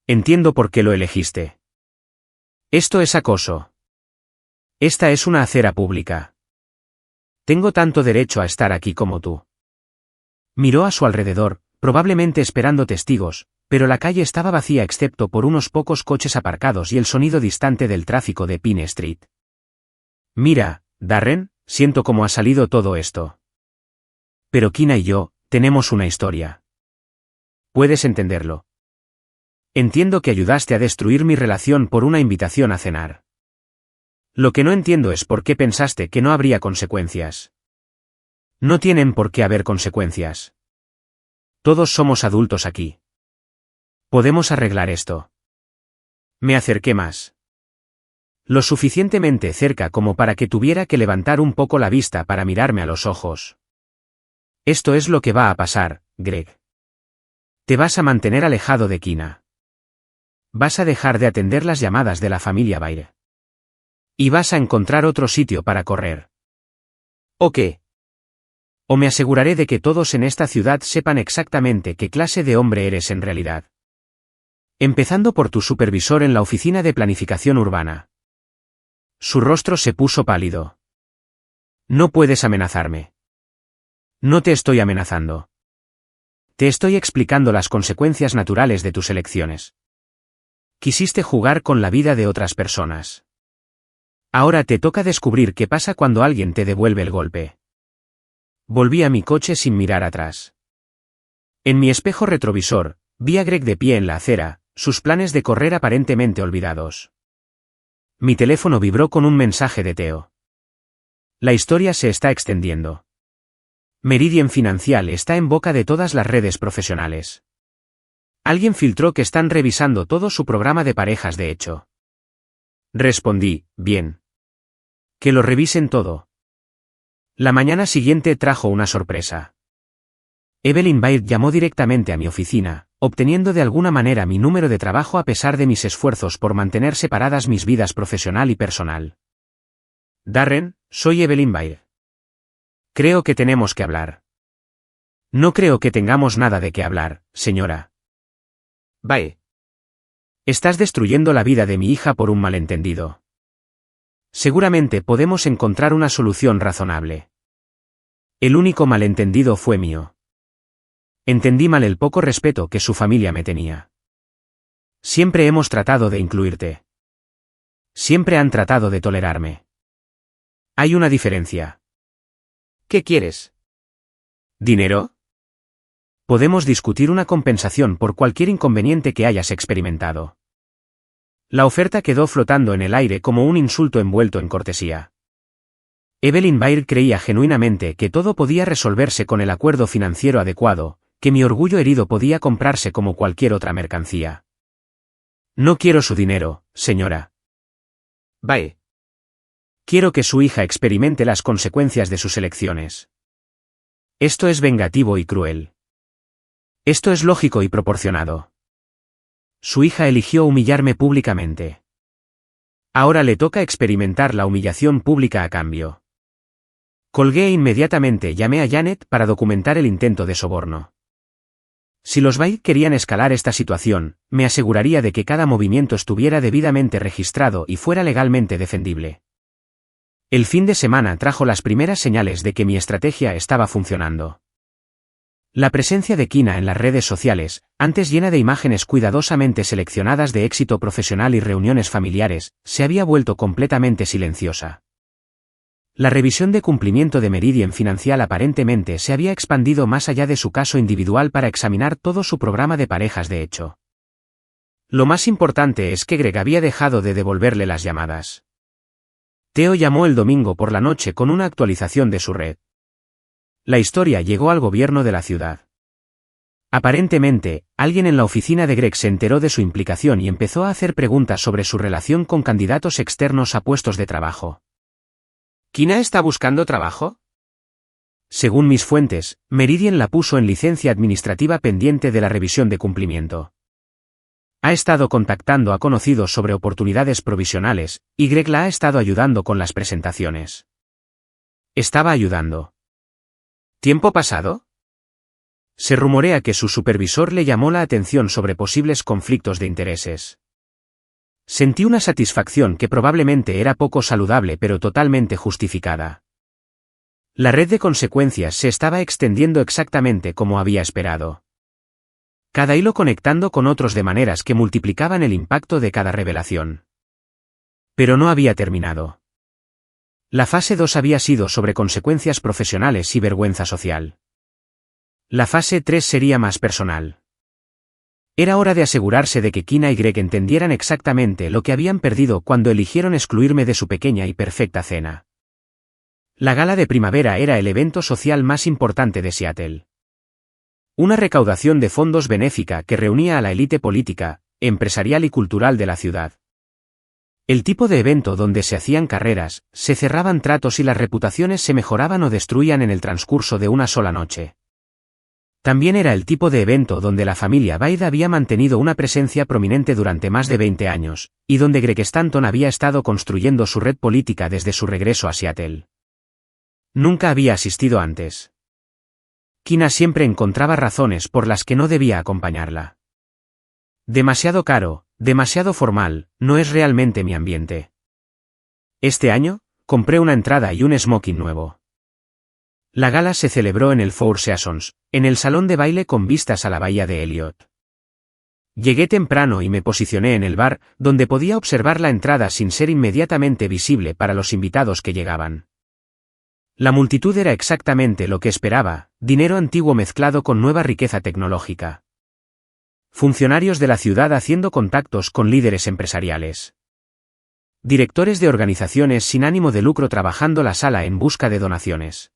Entiendo por qué lo elegiste. Esto es acoso. Esta es una acera pública. Tengo tanto derecho a estar aquí como tú. Miró a su alrededor, probablemente esperando testigos, pero la calle estaba vacía excepto por unos pocos coches aparcados y el sonido distante del tráfico de Pine Street. Mira, Darren, siento cómo ha salido todo esto. Pero Kina y yo, tenemos una historia. ¿Puedes entenderlo? Entiendo que ayudaste a destruir mi relación por una invitación a cenar. Lo que no entiendo es por qué pensaste que no habría consecuencias. No tienen por qué haber consecuencias. Todos somos adultos aquí. Podemos arreglar esto. Me acerqué más. Lo suficientemente cerca como para que tuviera que levantar un poco la vista para mirarme a los ojos. Esto es lo que va a pasar, Greg. Te vas a mantener alejado de Kina. Vas a dejar de atender las llamadas de la familia Bair. Y vas a encontrar otro sitio para correr. ¿O qué? O me aseguraré de que todos en esta ciudad sepan exactamente qué clase de hombre eres en realidad. Empezando por tu supervisor en la oficina de planificación urbana. Su rostro se puso pálido. No puedes amenazarme. No te estoy amenazando. Te estoy explicando las consecuencias naturales de tus elecciones. Quisiste jugar con la vida de otras personas. Ahora te toca descubrir qué pasa cuando alguien te devuelve el golpe. Volví a mi coche sin mirar atrás. En mi espejo retrovisor, vi a Greg de pie en la acera, sus planes de correr aparentemente olvidados. Mi teléfono vibró con un mensaje de Theo. La historia se está extendiendo. Meridian Financial está en boca de todas las redes profesionales. Alguien filtró que están revisando todo su programa de parejas de hecho. Respondí, bien. Que lo revisen todo. La mañana siguiente trajo una sorpresa. Evelyn Baird llamó directamente a mi oficina, obteniendo de alguna manera mi número de trabajo a pesar de mis esfuerzos por mantener separadas mis vidas profesional y personal. Darren, soy Evelyn Baird. Creo que tenemos que hablar. No creo que tengamos nada de qué hablar, señora. Bae. Estás destruyendo la vida de mi hija por un malentendido. Seguramente podemos encontrar una solución razonable. El único malentendido fue mío. Entendí mal el poco respeto que su familia me tenía. Siempre hemos tratado de incluirte. Siempre han tratado de tolerarme. Hay una diferencia. ¿Qué quieres? ¿Dinero? Podemos discutir una compensación por cualquier inconveniente que hayas experimentado. La oferta quedó flotando en el aire como un insulto envuelto en cortesía. Evelyn Baird creía genuinamente que todo podía resolverse con el acuerdo financiero adecuado, que mi orgullo herido podía comprarse como cualquier otra mercancía. No quiero su dinero, señora. Bae. Quiero que su hija experimente las consecuencias de sus elecciones. Esto es vengativo y cruel. Esto es lógico y proporcionado. Su hija eligió humillarme públicamente. Ahora le toca experimentar la humillación pública a cambio. Colgué e inmediatamente llamé a Janet para documentar el intento de soborno. Si los Baird querían escalar esta situación, me aseguraría de que cada movimiento estuviera debidamente registrado y fuera legalmente defendible. El fin de semana trajo las primeras señales de que mi estrategia estaba funcionando. La presencia de Kina en las redes sociales, antes llena de imágenes cuidadosamente seleccionadas de éxito profesional y reuniones familiares, se había vuelto completamente silenciosa. La revisión de cumplimiento de Meridian Financial aparentemente se había expandido más allá de su caso individual para examinar todo su programa de parejas de hecho. Lo más importante es que Greg había dejado de devolverle las llamadas. Theo llamó el domingo por la noche con una actualización de su red. La historia llegó al gobierno de la ciudad. Aparentemente, alguien en la oficina de Greg se enteró de su implicación y empezó a hacer preguntas sobre su relación con candidatos externos a puestos de trabajo. ¿Kina está buscando trabajo? Según mis fuentes, Meridian la puso en licencia administrativa pendiente de la revisión de cumplimiento. Ha estado contactando a conocidos sobre oportunidades provisionales, y Greg la ha estado ayudando con las presentaciones. Estaba ayudando. ¿Tiempo pasado? Se rumorea que su supervisor le llamó la atención sobre posibles conflictos de intereses. Sentí una satisfacción que probablemente era poco saludable pero totalmente justificada. La red de consecuencias se estaba extendiendo exactamente como había esperado. cada hilo conectando con otros de maneras que multiplicaban el impacto de cada revelación. Pero no había terminado. La fase 2 había sido sobre consecuencias profesionales y vergüenza social. La fase 3 sería más personal. Era hora de asegurarse de que Kina y Greg entendieran exactamente lo que habían perdido cuando eligieron excluirme de su pequeña y perfecta cena. La gala de primavera era el evento social más importante de Seattle. Una recaudación de fondos benéfica que reunía a la élite política, empresarial y cultural de la ciudad. El tipo de evento donde se hacían carreras, se cerraban tratos y las reputaciones se mejoraban o destruían en el transcurso de una sola noche. También era el tipo de evento donde la familia Byrd había mantenido una presencia prominente durante más de 20 años, y donde Greg Stanton había estado construyendo su red política desde su regreso a Seattle. Nunca había asistido antes. Kina siempre encontraba razones por las que no debía acompañarla. Demasiado caro, demasiado formal, no es realmente mi ambiente. Este año, compré una entrada y un smoking nuevo. La gala se celebró en el Four Seasons, en el salón de baile con vistas a la bahía de Elliott. Llegué temprano y me posicioné en el bar, donde podía observar la entrada sin ser inmediatamente visible para los invitados que llegaban. La multitud era exactamente lo que esperaba, dinero antiguo mezclado con nueva riqueza tecnológica. Funcionarios de la ciudad haciendo contactos con líderes empresariales. Directores de organizaciones sin ánimo de lucro trabajando la sala en busca de donaciones.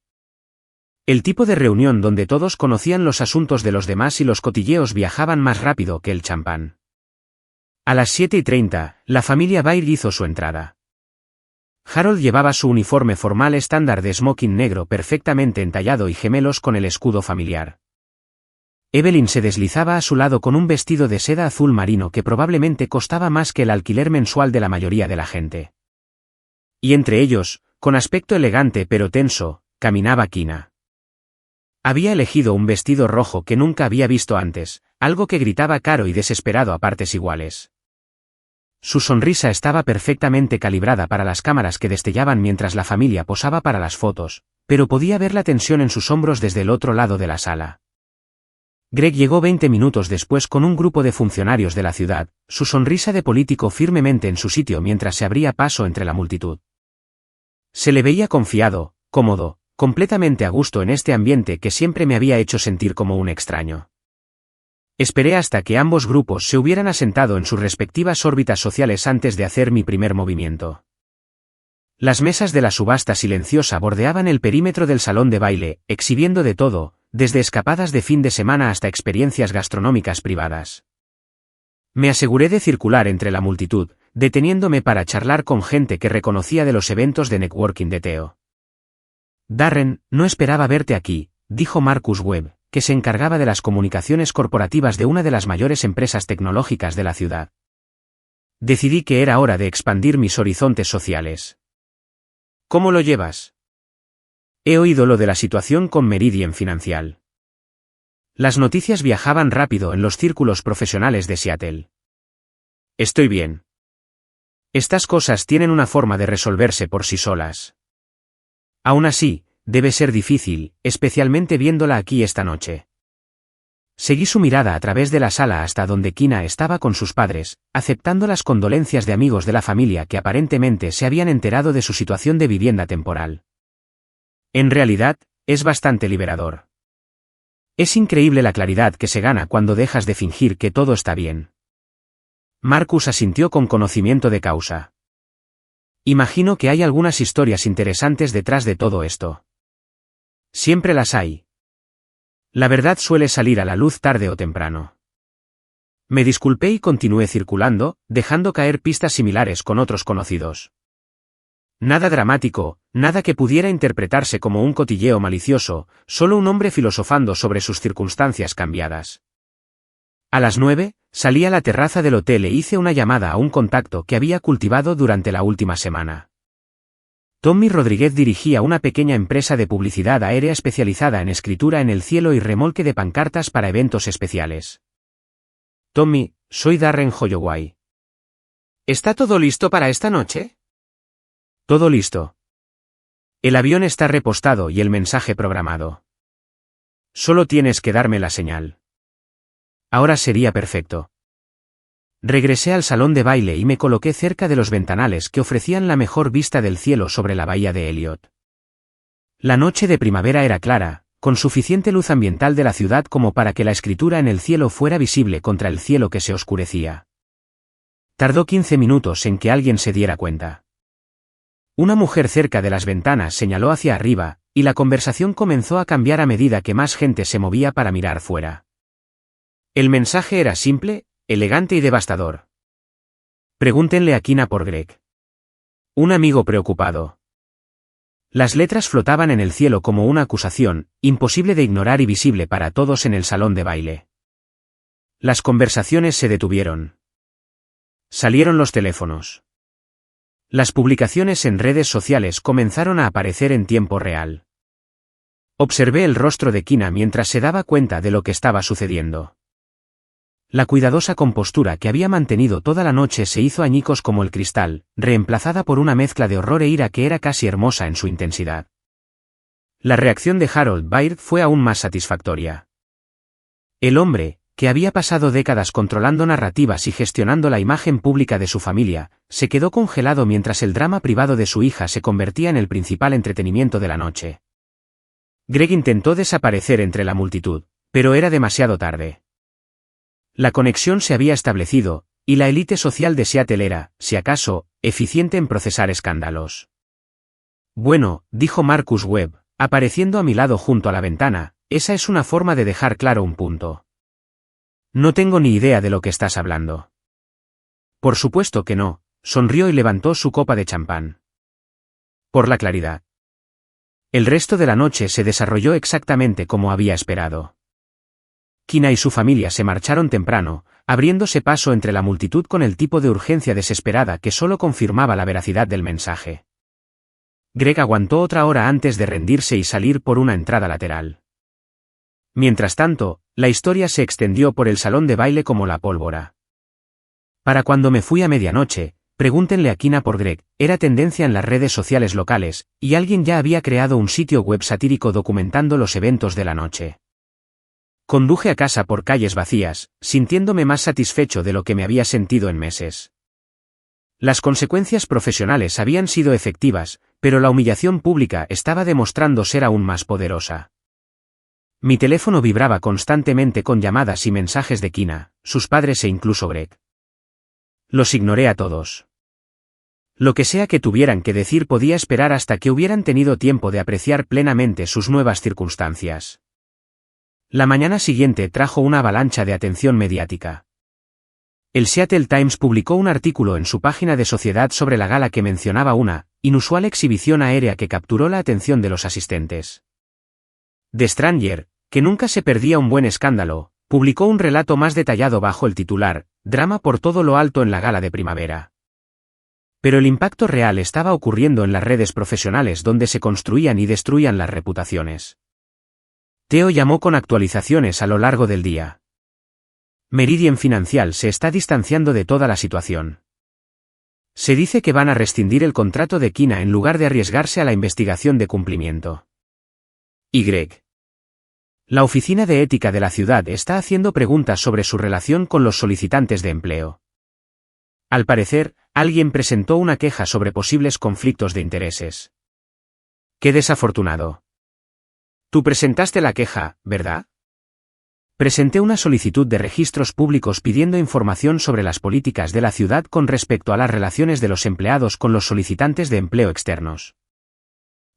El tipo de reunión donde todos conocían los asuntos de los demás y los cotilleos viajaban más rápido que el champán. A las 7:30, la familia Byrd hizo su entrada. Harold llevaba su uniforme formal estándar de smoking negro perfectamente entallado y gemelos con el escudo familiar. Evelyn se deslizaba a su lado con un vestido de seda azul marino que probablemente costaba más que el alquiler mensual de la mayoría de la gente. Y entre ellos, con aspecto elegante pero tenso, caminaba Kina. Había elegido un vestido rojo que nunca había visto antes, algo que gritaba caro y desesperado a partes iguales. Su sonrisa estaba perfectamente calibrada para las cámaras que destellaban mientras la familia posaba para las fotos, pero podía ver la tensión en sus hombros desde el otro lado de la sala. Greg llegó 20 minutos después con un grupo de funcionarios de la ciudad, su sonrisa de político firmemente en su sitio mientras se abría paso entre la multitud. Se le veía confiado, cómodo, completamente a gusto en este ambiente que siempre me había hecho sentir como un extraño. Esperé hasta que ambos grupos se hubieran asentado en sus respectivas órbitas sociales antes de hacer mi primer movimiento. Las mesas de la subasta silenciosa bordeaban el perímetro del salón de baile, exhibiendo de todo, desde escapadas de fin de semana hasta experiencias gastronómicas privadas. Me aseguré de circular entre la multitud, deteniéndome para charlar con gente que reconocía de los eventos de networking de Theo. Darren, no esperaba verte aquí, dijo Marcus Webb, que se encargaba de las comunicaciones corporativas de una de las mayores empresas tecnológicas de la ciudad. Decidí que era hora de expandir mis horizontes sociales. ¿Cómo lo llevas? He oído lo de la situación con Meridian Financial. Las noticias viajaban rápido en los círculos profesionales de Seattle. Estoy bien. Estas cosas tienen una forma de resolverse por sí solas. Aún así, debe ser difícil, especialmente viéndola aquí esta noche. Seguí su mirada a través de la sala hasta donde Kina estaba con sus padres, aceptando las condolencias de amigos de la familia que aparentemente se habían enterado de su situación de vivienda temporal. En realidad, es bastante liberador. Es increíble la claridad que se gana cuando dejas de fingir que todo está bien. Marcus asintió con conocimiento de causa. Imagino que hay algunas historias interesantes detrás de todo esto. Siempre las hay. La verdad suele salir a la luz tarde o temprano. Me disculpé y continué circulando, dejando caer pistas similares con otros conocidos. Nada dramático, nada que pudiera interpretarse como un cotilleo malicioso, solo un hombre filosofando sobre sus circunstancias cambiadas. A las 9, salí a la terraza del hotel e hice una llamada a un contacto que había cultivado durante la última semana. Tommy Rodríguez dirigía una pequeña empresa de publicidad aérea especializada en escritura en el cielo y remolque de pancartas para eventos especiales. Tommy, soy Darren Holloway. ¿Está todo listo para esta noche? Todo listo. El avión está repostado y el mensaje programado. Solo tienes que darme la señal. Ahora sería perfecto. Regresé al salón de baile y me coloqué cerca de los ventanales que ofrecían la mejor vista del cielo sobre la bahía de Elliot. La noche de primavera era clara, con suficiente luz ambiental de la ciudad como para que la escritura en el cielo fuera visible contra el cielo que se oscurecía. Tardó 15 minutos en que alguien se diera cuenta. Una mujer cerca de las ventanas señaló hacia arriba, y la conversación comenzó a cambiar a medida que más gente se movía para mirar fuera. El mensaje era simple, elegante y devastador. Pregúntenle a Kina por Greg. Un amigo preocupado. Las letras flotaban en el cielo como una acusación, imposible de ignorar y visible para todos en el salón de baile. Las conversaciones se detuvieron. Salieron los teléfonos. Las publicaciones en redes sociales comenzaron a aparecer en tiempo real. Observé el rostro de Kina mientras se daba cuenta de lo que estaba sucediendo. La cuidadosa compostura que había mantenido toda la noche se hizo añicos como el cristal, reemplazada por una mezcla de horror e ira que era casi hermosa en su intensidad. La reacción de Harold Baird fue aún más satisfactoria. El hombre, que había pasado décadas controlando narrativas y gestionando la imagen pública de su familia, se quedó congelado mientras el drama privado de su hija se convertía en el principal entretenimiento de la noche. Greg intentó desaparecer entre la multitud, pero era demasiado tarde. La conexión se había establecido, y la élite social de Seattle era, si acaso, eficiente en procesar escándalos. Bueno, dijo Marcus Webb, apareciendo a mi lado junto a la ventana, esa es una forma de dejar claro un punto. No tengo ni idea de lo que estás hablando. Por supuesto que no, sonrió y levantó su copa de champán. Por la claridad. El resto de la noche se desarrolló exactamente como había esperado. Kina y su familia se marcharon temprano, abriéndose paso entre la multitud con el tipo de urgencia desesperada que solo confirmaba la veracidad del mensaje. Greg aguantó otra hora antes de rendirse y salir por una entrada lateral. Mientras tanto, la historia se extendió por el salón de baile como la pólvora. Para cuando me fui a medianoche, pregúntenle a Kina por Greg, era tendencia en las redes sociales locales, y alguien ya había creado un sitio web satírico documentando los eventos de la noche. Conduje a casa por calles vacías, sintiéndome más satisfecho de lo que me había sentido en meses. Las consecuencias profesionales habían sido efectivas, pero la humillación pública estaba demostrando ser aún más poderosa. Mi teléfono vibraba constantemente con llamadas y mensajes de Kina, sus padres e incluso Greg. Los ignoré a todos. Lo que sea que tuvieran que decir podía esperar hasta que hubieran tenido tiempo de apreciar plenamente sus nuevas circunstancias. La mañana siguiente trajo una avalancha de atención mediática. El Seattle Times publicó un artículo en su página de sociedad sobre la gala que mencionaba una inusual exhibición aérea que capturó la atención de los asistentes. The Stranger, que nunca se perdía un buen escándalo, publicó un relato más detallado bajo el titular, Drama por todo lo alto en la gala de primavera. Pero el impacto real estaba ocurriendo en las redes profesionales donde se construían y destruían las reputaciones. Theo llamó con actualizaciones a lo largo del día. Meridian Financial se está distanciando de toda la situación. Se dice que van a rescindir el contrato de Kina en lugar de arriesgarse a la investigación de cumplimiento. Y. La oficina de ética de la ciudad está haciendo preguntas sobre su relación con los solicitantes de empleo. Al parecer, alguien presentó una queja sobre posibles conflictos de intereses. ¡Qué desafortunado! Tú presentaste la queja, ¿verdad? Presenté una solicitud de registros públicos pidiendo información sobre las políticas de la ciudad con respecto a las relaciones de los empleados con los solicitantes de empleo externos.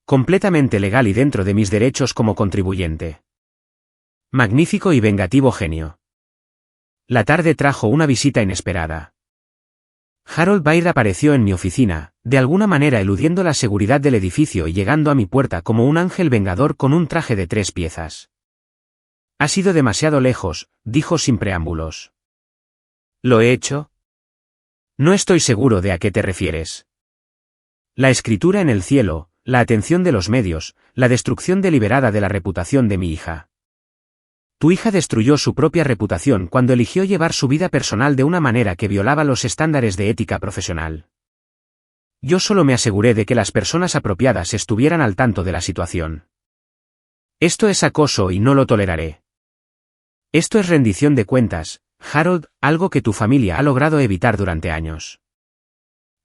Completamente legal y dentro de mis derechos como contribuyente. Magnífico y vengativo genio. La tarde trajo una visita inesperada. Harold Baird apareció en mi oficina, de alguna manera eludiendo la seguridad del edificio y llegando a mi puerta como un ángel vengador con un traje de 3 piezas. «Has ido demasiado lejos», dijo sin preámbulos. ¿Lo he hecho? No estoy seguro de a qué te refieres. La escritura en el cielo, la atención de los medios, la destrucción deliberada de la reputación de mi hija. Tu hija destruyó su propia reputación cuando eligió llevar su vida personal de una manera que violaba los estándares de ética profesional. Yo solo me aseguré de que las personas apropiadas estuvieran al tanto de la situación. Esto es acoso y no lo toleraré. Esto es rendición de cuentas, Harold, algo que tu familia ha logrado evitar durante años.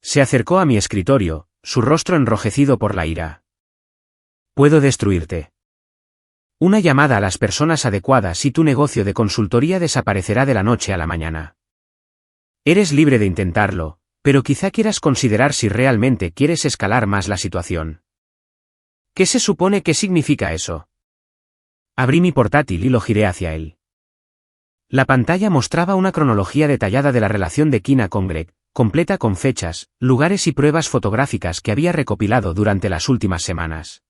Se acercó a mi escritorio, su rostro enrojecido por la ira. Puedo destruirte. Una llamada a las personas adecuadas y tu negocio de consultoría desaparecerá de la noche a la mañana. Eres libre de intentarlo, pero quizá quieras considerar si realmente quieres escalar más la situación. ¿Qué se supone que significa eso? Abrí mi portátil y lo giré hacia él. La pantalla mostraba una cronología detallada de la relación de Kina con Greg, completa con fechas, lugares y pruebas fotográficas que había recopilado durante las últimas semanas.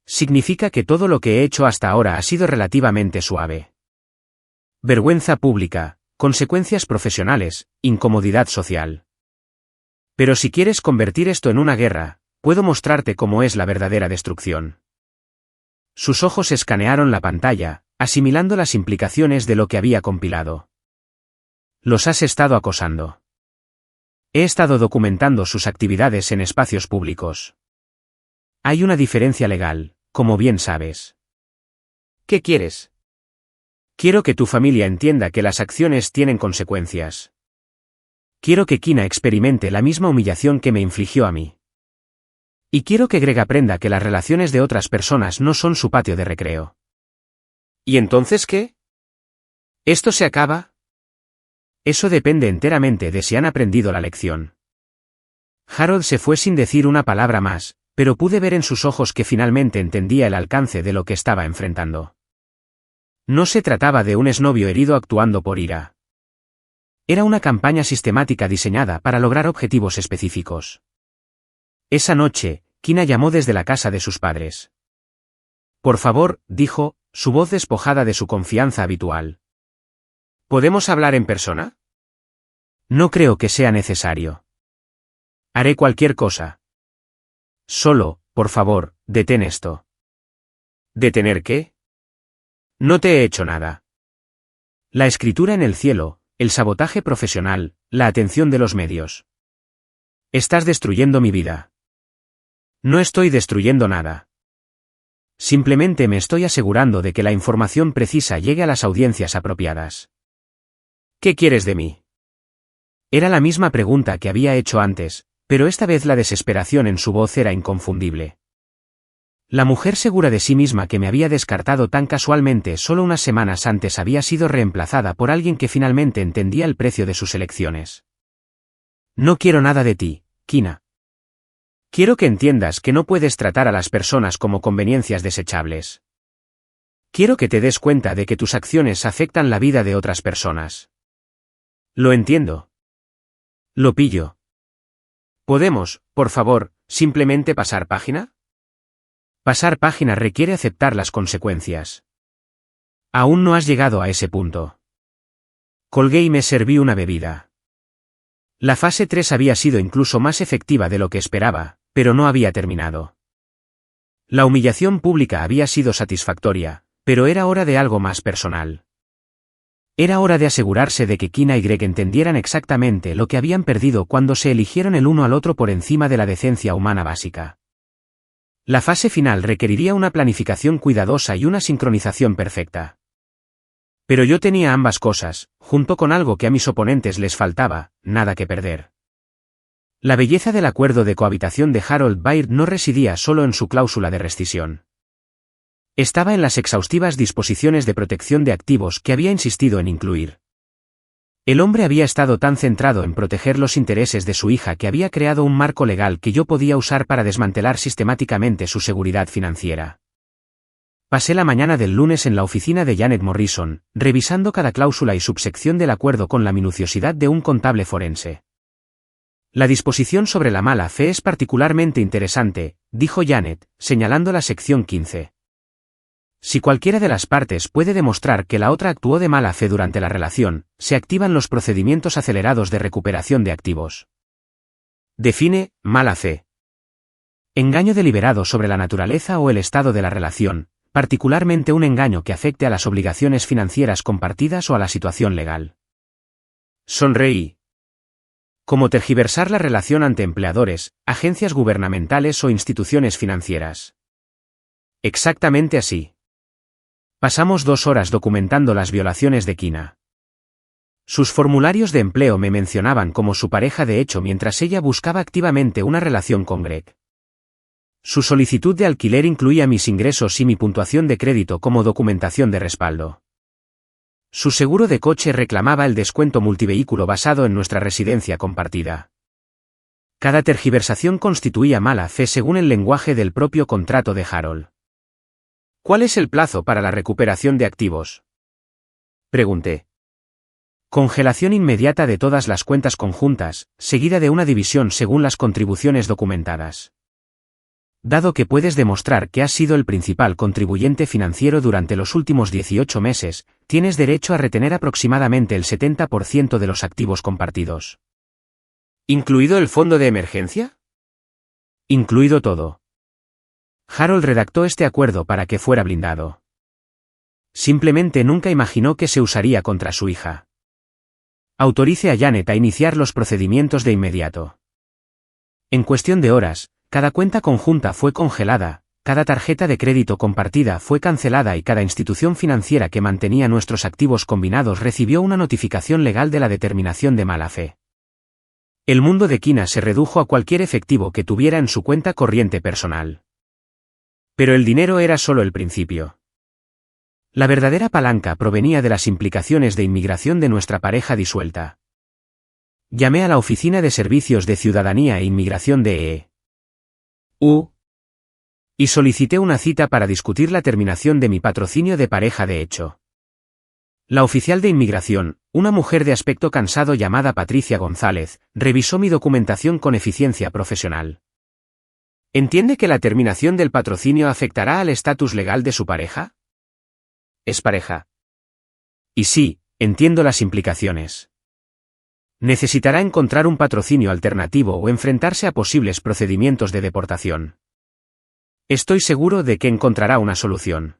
Significa que todo lo que he hecho hasta ahora ha sido relativamente suave. Vergüenza pública, consecuencias profesionales, incomodidad social. Pero si quieres convertir esto en una guerra, puedo mostrarte cómo es la verdadera destrucción. Sus ojos escanearon la pantalla, asimilando las implicaciones de lo que había compilado. Los has estado acosando. He estado documentando sus actividades en espacios públicos. Hay una diferencia legal, como bien sabes. ¿Qué quieres? Quiero que tu familia entienda que las acciones tienen consecuencias. Quiero que Kina experimente la misma humillación que me infligió a mí. Y quiero que Greg aprenda que las relaciones de otras personas no son su patio de recreo. ¿Y entonces qué? ¿Esto se acaba? Eso depende enteramente de si han aprendido la lección. Harold se fue sin decir una palabra más, pero pude ver en sus ojos que finalmente entendía el alcance de lo que estaba enfrentando. No se trataba de un exnovio herido actuando por ira. Era una campaña sistemática diseñada para lograr objetivos específicos. Esa noche, Kina llamó desde la casa de sus padres. Por favor, dijo, su voz despojada de su confianza habitual. ¿Podemos hablar en persona? No creo que sea necesario. Haré cualquier cosa. Solo, por favor, detén esto. ¿Detener qué? No te he hecho nada. La escritura en el cielo, el sabotaje profesional, la atención de los medios. Estás destruyendo mi vida. No estoy destruyendo nada. Simplemente me estoy asegurando de que la información precisa llegue a las audiencias apropiadas. ¿Qué quieres de mí? Era la misma pregunta que había hecho antes, pero esta vez la desesperación en su voz era inconfundible. La mujer segura de sí misma que me había descartado tan casualmente solo unas semanas antes había sido reemplazada por alguien que finalmente entendía el precio de sus elecciones. No quiero nada de ti, Kina. Quiero que entiendas que no puedes tratar a las personas como conveniencias desechables. Quiero que te des cuenta de que tus acciones afectan la vida de otras personas. Lo entiendo. Lo pillo. ¿Podemos, por favor, simplemente pasar página? Pasar página requiere aceptar las consecuencias. Aún no has llegado a ese punto. Colgué y me serví una bebida. La fase 3 había sido incluso más efectiva de lo que esperaba, pero no había terminado. La humillación pública había sido satisfactoria, pero era hora de algo más personal. Era hora de asegurarse de que Kina y Greg entendieran exactamente lo que habían perdido cuando se eligieron el uno al otro por encima de la decencia humana básica. La fase final requeriría una planificación cuidadosa y una sincronización perfecta. Pero yo tenía ambas cosas, junto con algo que a mis oponentes les faltaba, nada que perder. La belleza del acuerdo de cohabitación de Harold Baird no residía solo en su cláusula de rescisión. Estaba en las exhaustivas disposiciones de protección de activos que había insistido en incluir. El hombre había estado tan centrado en proteger los intereses de su hija que había creado un marco legal que yo podía usar para desmantelar sistemáticamente su seguridad financiera. Pasé la mañana del lunes en la oficina de Janet Morrison, revisando cada cláusula y subsección del acuerdo con la minuciosidad de un contable forense. La disposición sobre la mala fe es particularmente interesante, dijo Janet, señalando la sección 15. Si cualquiera de las partes puede demostrar que la otra actuó de mala fe durante la relación, se activan los procedimientos acelerados de recuperación de activos. Define mala fe. Engaño deliberado sobre la naturaleza o el estado de la relación, particularmente un engaño que afecte a las obligaciones financieras compartidas o a la situación legal. Sonreí. Como tergiversar la relación ante empleadores, agencias gubernamentales o instituciones financieras. Exactamente así. Pasamos 2 horas documentando las violaciones de Kina. Sus formularios de empleo me mencionaban como su pareja de hecho mientras ella buscaba activamente una relación con Greg. Su solicitud de alquiler incluía mis ingresos y mi puntuación de crédito como documentación de respaldo. Su seguro de coche reclamaba el descuento multivehículo basado en nuestra residencia compartida. Cada tergiversación constituía mala fe según el lenguaje del propio contrato de Harold. ¿Cuál es el plazo para la recuperación de activos?, pregunté. Congelación inmediata de todas las cuentas conjuntas, seguida de una división según las contribuciones documentadas. Dado que puedes demostrar que has sido el principal contribuyente financiero durante los últimos 18 meses, tienes derecho a retener aproximadamente el 70% de los activos compartidos. ¿Incluido el fondo de emergencia? Incluido todo. Harold redactó este acuerdo para que fuera blindado. Simplemente nunca imaginó que se usaría contra su hija. Autorice a Janet a iniciar los procedimientos de inmediato. En cuestión de horas, cada cuenta conjunta fue congelada, cada tarjeta de crédito compartida fue cancelada y cada institución financiera que mantenía nuestros activos combinados recibió una notificación legal de la determinación de mala fe. El mundo de Kina se redujo a cualquier efectivo que tuviera en su cuenta corriente personal. Pero el dinero era solo el principio. La verdadera palanca provenía de las implicaciones de inmigración de nuestra pareja disuelta. Llamé a la Oficina de Servicios de Ciudadanía e Inmigración de EU y solicité una cita para discutir la terminación de mi patrocinio de pareja de hecho. La oficial de inmigración, una mujer de aspecto cansado llamada Patricia González, revisó mi documentación con eficiencia profesional. ¿Entiende que la terminación del patrocinio afectará al estatus legal de su pareja? ¿Es pareja? Y sí, entiendo las implicaciones. Necesitará encontrar un patrocinio alternativo o enfrentarse a posibles procedimientos de deportación. Estoy seguro de que encontrará una solución.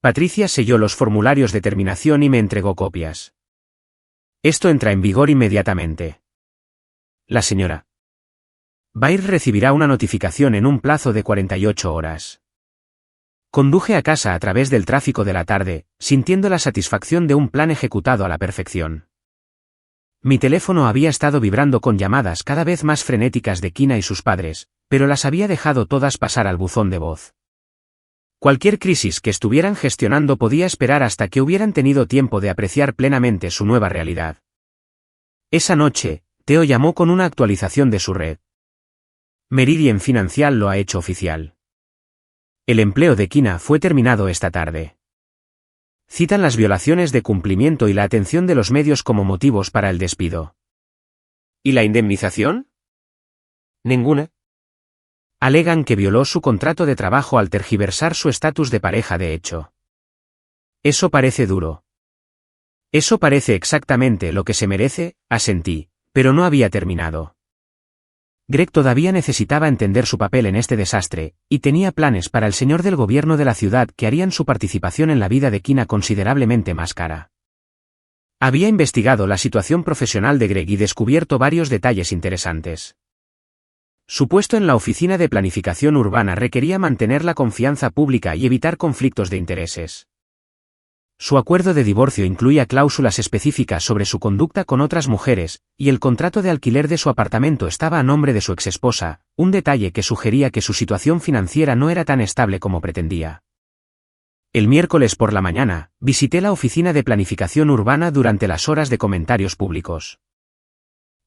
Patricia selló los formularios de terminación y me entregó copias. Esto entra en vigor inmediatamente. La señora Baird recibirá una notificación en un plazo de 48 horas. Conduje a casa a través del tráfico de la tarde, sintiendo la satisfacción de un plan ejecutado a la perfección. Mi teléfono había estado vibrando con llamadas cada vez más frenéticas de Kina y sus padres, pero las había dejado todas pasar al buzón de voz. Cualquier crisis que estuvieran gestionando podía esperar hasta que hubieran tenido tiempo de apreciar plenamente su nueva realidad. Esa noche, Theo llamó con una actualización de su red. Meridian Financial lo ha hecho oficial. El empleo de Kina fue terminado esta tarde. Citan las violaciones de cumplimiento y la atención de los medios como motivos para el despido. ¿Y la indemnización? Ninguna. Alegan que violó su contrato de trabajo al tergiversar su estatus de pareja de hecho. Eso parece duro. Eso parece exactamente lo que se merece, asentí, pero no había terminado. Greg todavía necesitaba entender su papel en este desastre, y tenía planes para el señor del gobierno de la ciudad que harían su participación en la vida de Kina considerablemente más cara. Había investigado la situación profesional de Greg y descubierto varios detalles interesantes. Su puesto en la Oficina de Planificación Urbana requería mantener la confianza pública y evitar conflictos de intereses. Su acuerdo de divorcio incluía cláusulas específicas sobre su conducta con otras mujeres, y el contrato de alquiler de su apartamento estaba a nombre de su exesposa, un detalle que sugería que su situación financiera no era tan estable como pretendía. El miércoles por la mañana, visité la Oficina de Planificación Urbana durante las horas de comentarios públicos.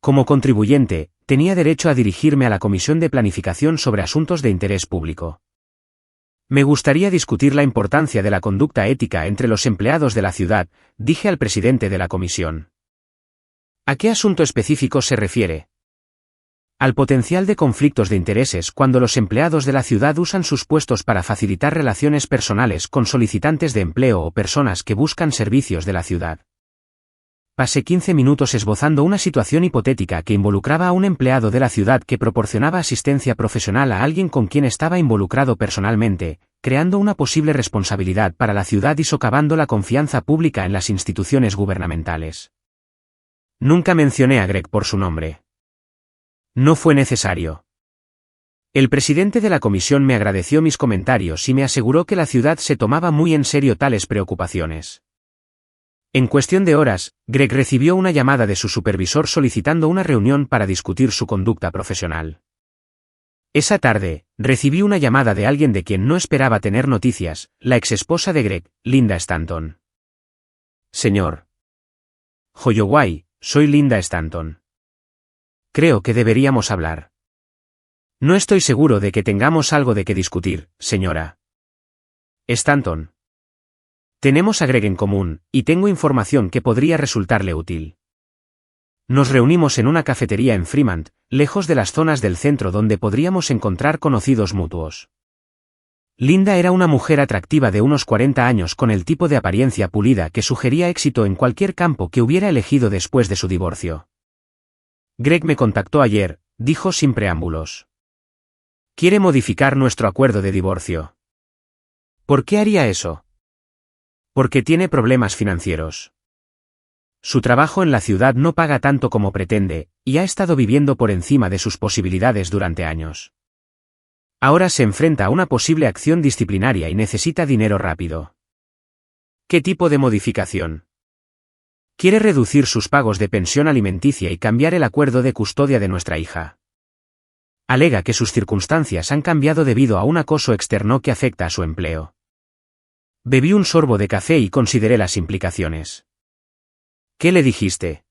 Como contribuyente, tenía derecho a dirigirme a la Comisión de Planificación sobre Asuntos de Interés Público. Me gustaría discutir la importancia de la conducta ética entre los empleados de la ciudad, dije al presidente de la comisión. ¿A qué asunto específico se refiere? Al potencial de conflictos de intereses cuando los empleados de la ciudad usan sus puestos para facilitar relaciones personales con solicitantes de empleo o personas que buscan servicios de la ciudad. Pasé 15 minutos esbozando una situación hipotética que involucraba a un empleado de la ciudad que proporcionaba asistencia profesional a alguien con quien estaba involucrado personalmente, creando una posible responsabilidad para la ciudad y socavando la confianza pública en las instituciones gubernamentales. Nunca mencioné a Greg por su nombre. No fue necesario. El presidente de la comisión me agradeció mis comentarios y me aseguró que la ciudad se tomaba muy en serio tales preocupaciones. En cuestión de horas, Greg recibió una llamada de su supervisor solicitando una reunión para discutir su conducta profesional. Esa tarde, recibí una llamada de alguien de quien no esperaba tener noticias, la exesposa de Greg, Linda Stanton. Señor Holloway, soy Linda Stanton. Creo que deberíamos hablar. No estoy seguro de que tengamos algo de qué discutir, señora Stanton. Tenemos a Greg en común, y tengo información que podría resultarle útil. Nos reunimos en una cafetería en Fremont, lejos de las zonas del centro donde podríamos encontrar conocidos mutuos. Linda era una mujer atractiva de unos 40 años con el tipo de apariencia pulida que sugería éxito en cualquier campo que hubiera elegido después de su divorcio. Greg me contactó ayer, dijo sin preámbulos. Quiere modificar nuestro acuerdo de divorcio. ¿Por qué haría eso? Porque tiene problemas financieros. Su trabajo en la ciudad no paga tanto como pretende, y ha estado viviendo por encima de sus posibilidades durante años. Ahora se enfrenta a una posible acción disciplinaria y necesita dinero rápido. ¿Qué tipo de modificación? Quiere reducir sus pagos de pensión alimenticia y cambiar el acuerdo de custodia de nuestra hija. Alega que sus circunstancias han cambiado debido a un acoso externo que afecta a su empleo. Bebí un sorbo de café y consideré las implicaciones. ¿Qué le dijiste?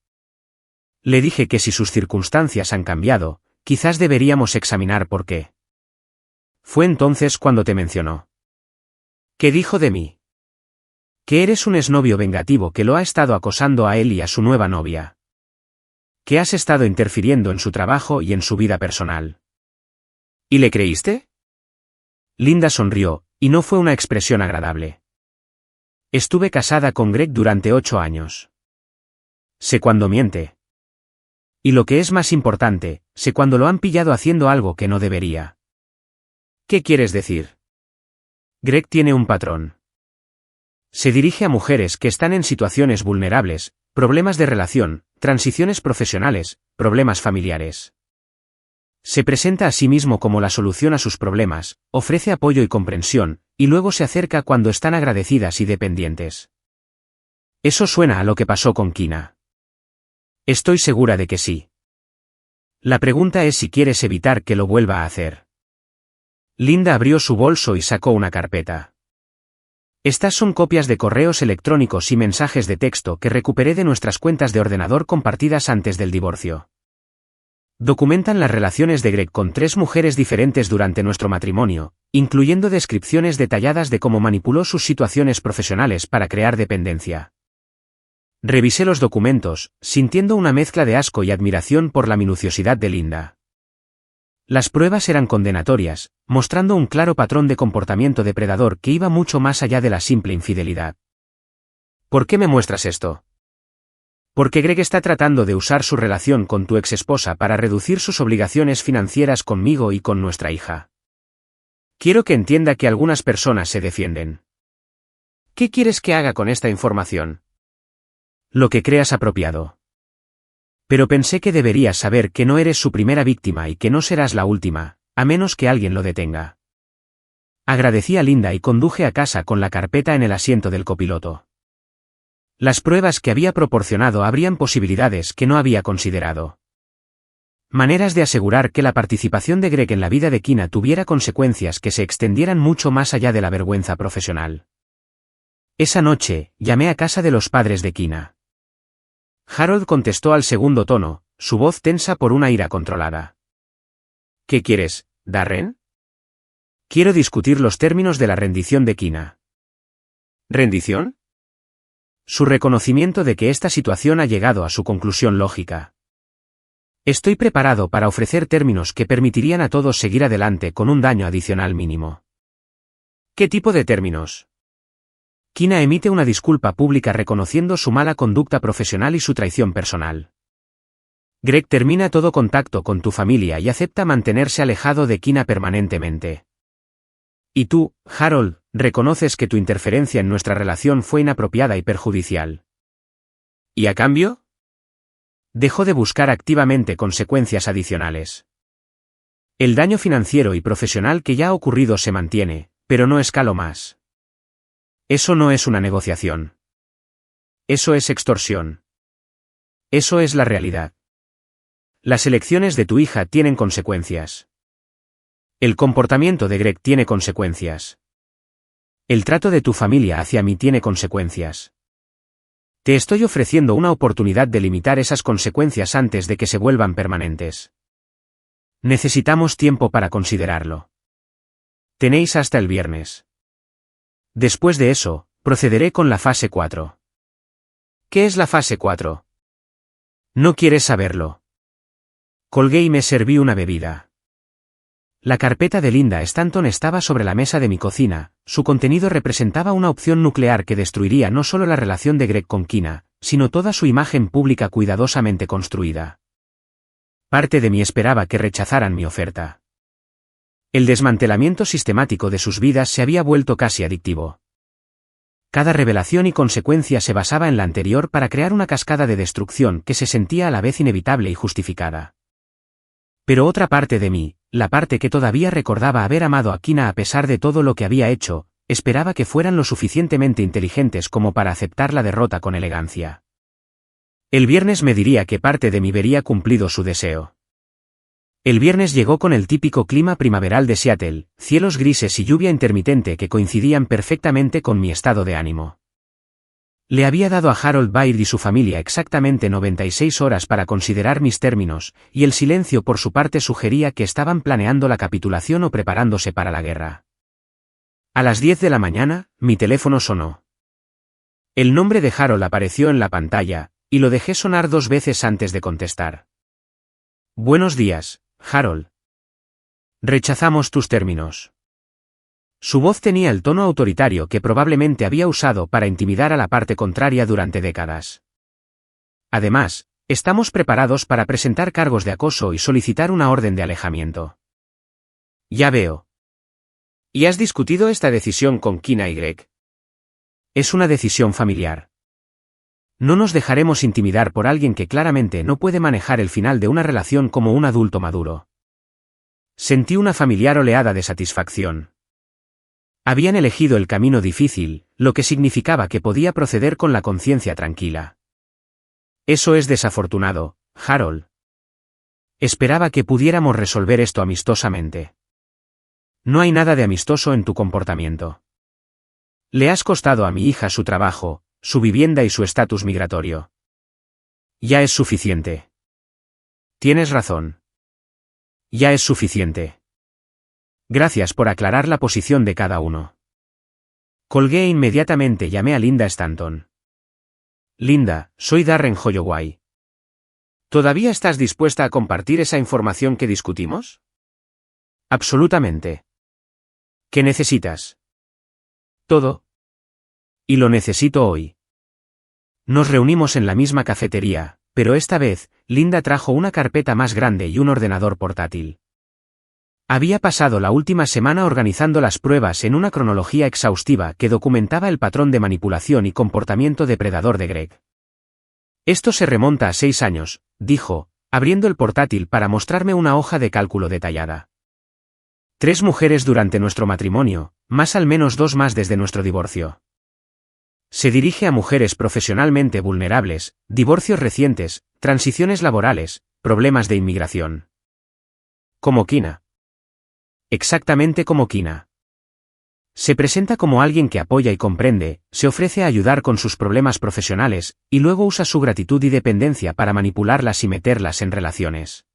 Le dije que si sus circunstancias han cambiado, quizás deberíamos examinar por qué. Fue entonces cuando te mencionó. ¿Qué dijo de mí? Que eres un exnovio vengativo que lo ha estado acosando a él y a su nueva novia. Que has estado interfiriendo en su trabajo y en su vida personal. ¿Y le creíste? Linda sonrió, y no fue una expresión agradable. Estuve casada con Greg durante 8 años. Sé cuándo miente. Y lo que es más importante, sé cuándo lo han pillado haciendo algo que no debería. ¿Qué quieres decir? Greg tiene un patrón. Se dirige a mujeres que están en situaciones vulnerables, problemas de relación, transiciones profesionales, problemas familiares. Se presenta a sí mismo como la solución a sus problemas, ofrece apoyo y comprensión, y luego se acerca cuando están agradecidas y dependientes. Eso suena a lo que pasó con Kina. Estoy segura de que sí. La pregunta es si quieres evitar que lo vuelva a hacer. Linda abrió su bolso y sacó una carpeta. Estas son copias de correos electrónicos y mensajes de texto que recuperé de nuestras cuentas de ordenador compartidas antes del divorcio. Documentan las relaciones de Greg con 3 mujeres diferentes durante nuestro matrimonio, incluyendo descripciones detalladas de cómo manipuló sus situaciones profesionales para crear dependencia. Revisé los documentos, sintiendo una mezcla de asco y admiración por la minuciosidad de Linda. Las pruebas eran condenatorias, mostrando un claro patrón de comportamiento depredador que iba mucho más allá de la simple infidelidad. ¿Por qué me muestras esto? Porque Greg está tratando de usar su relación con tu exesposa para reducir sus obligaciones financieras conmigo y con nuestra hija. Quiero que entienda que algunas personas se defienden. ¿Qué quieres que haga con esta información? Lo que creas apropiado. Pero pensé que deberías saber que no eres su primera víctima y que no serás la última, a menos que alguien lo detenga. Agradecí a Linda y conduje a casa con la carpeta en el asiento del copiloto. Las pruebas que había proporcionado abrían posibilidades que no había considerado. Maneras de asegurar que la participación de Greg en la vida de Kina tuviera consecuencias que se extendieran mucho más allá de la vergüenza profesional. Esa noche, llamé a casa de los padres de Kina. Harold contestó al segundo tono, su voz tensa por una ira controlada. ¿Qué quieres, Darren? Quiero discutir los términos de la rendición de Kina. ¿Rendición? Su reconocimiento de que esta situación ha llegado a su conclusión lógica. Estoy preparado para ofrecer términos que permitirían a todos seguir adelante con un daño adicional mínimo. ¿Qué tipo de términos? Kina emite una disculpa pública reconociendo su mala conducta profesional y su traición personal. Greg termina todo contacto con tu familia y acepta mantenerse alejado de Kina permanentemente. Y tú, Harold, reconoces que tu interferencia en nuestra relación fue inapropiada y perjudicial. ¿Y a cambio? Dejó de buscar activamente consecuencias adicionales. El daño financiero y profesional que ya ha ocurrido se mantiene, pero no escalo más. Eso no es una negociación. Eso es extorsión. Eso es la realidad. Las elecciones de tu hija tienen consecuencias. El comportamiento de Greg tiene consecuencias. El trato de tu familia hacia mí tiene consecuencias. Te estoy ofreciendo una oportunidad de limitar esas consecuencias antes de que se vuelvan permanentes. Necesitamos tiempo para considerarlo. Tenéis hasta el viernes. Después de eso, procederé con la fase 4. ¿Qué es la fase 4? No quieres saberlo. Colgué y me serví una bebida. La carpeta de Linda Stanton estaba sobre la mesa de mi cocina. Su contenido representaba una opción nuclear que destruiría no solo la relación de Greg con Kina, sino toda su imagen pública cuidadosamente construida. Parte de mí esperaba que rechazaran mi oferta. El desmantelamiento sistemático de sus vidas se había vuelto casi adictivo. Cada revelación y consecuencia se basaba en la anterior para crear una cascada de destrucción que se sentía a la vez inevitable y justificada. Pero otra parte de mí, la parte que todavía recordaba haber amado a Kina a pesar de todo lo que había hecho, esperaba que fueran lo suficientemente inteligentes como para aceptar la derrota con elegancia. El viernes me diría que parte de mí vería cumplido su deseo. El viernes llegó con el típico clima primaveral de Seattle, cielos grises y lluvia intermitente que coincidían perfectamente con mi estado de ánimo. Le había dado a Harold Baird y su familia exactamente 96 horas para considerar mis términos, y el silencio por su parte sugería que estaban planeando la capitulación o preparándose para la guerra. A las 10 de la mañana, mi teléfono sonó. El nombre de Harold apareció en la pantalla, y lo dejé sonar 2 veces antes de contestar. Buenos días, Harold. Rechazamos tus términos. Su voz tenía el tono autoritario que probablemente había usado para intimidar a la parte contraria durante décadas. Además, estamos preparados para presentar cargos de acoso y solicitar una orden de alejamiento. Ya veo. ¿Y has discutido esta decisión con Kina y Greg? Es una decisión familiar. No nos dejaremos intimidar por alguien que claramente no puede manejar el final de una relación como un adulto maduro. Sentí una familiar oleada de satisfacción. Habían elegido el camino difícil, lo que significaba que podía proceder con la conciencia tranquila. Eso es desafortunado, Harold. Esperaba que pudiéramos resolver esto amistosamente. No hay nada de amistoso en tu comportamiento. Le has costado a mi hija su trabajo, su vivienda y su estatus migratorio. Ya es suficiente. Tienes razón. Ya es suficiente. Gracias por aclarar la posición de cada uno. Colgué e inmediatamente llamé a Linda Stanton. Linda, soy Darren Holloway. ¿Todavía estás dispuesta a compartir esa información que discutimos? Absolutamente. ¿Qué necesitas? Todo. Y lo necesito hoy. Nos reunimos en la misma cafetería, pero esta vez, Linda trajo una carpeta más grande y un ordenador portátil. Había pasado la última semana organizando las pruebas en una cronología exhaustiva que documentaba el patrón de manipulación y comportamiento depredador de Greg. Esto se remonta a 6 años, dijo, abriendo el portátil para mostrarme una hoja de cálculo detallada. 3 mujeres durante nuestro matrimonio, más al menos 2 más desde nuestro divorcio. Se dirige a mujeres profesionalmente vulnerables, divorcios recientes, transiciones laborales, problemas de inmigración. Como Kina. Exactamente como Kina. Se presenta como alguien que apoya y comprende, se ofrece a ayudar con sus problemas profesionales, y luego usa su gratitud y dependencia para manipularlas y meterlas en relaciones.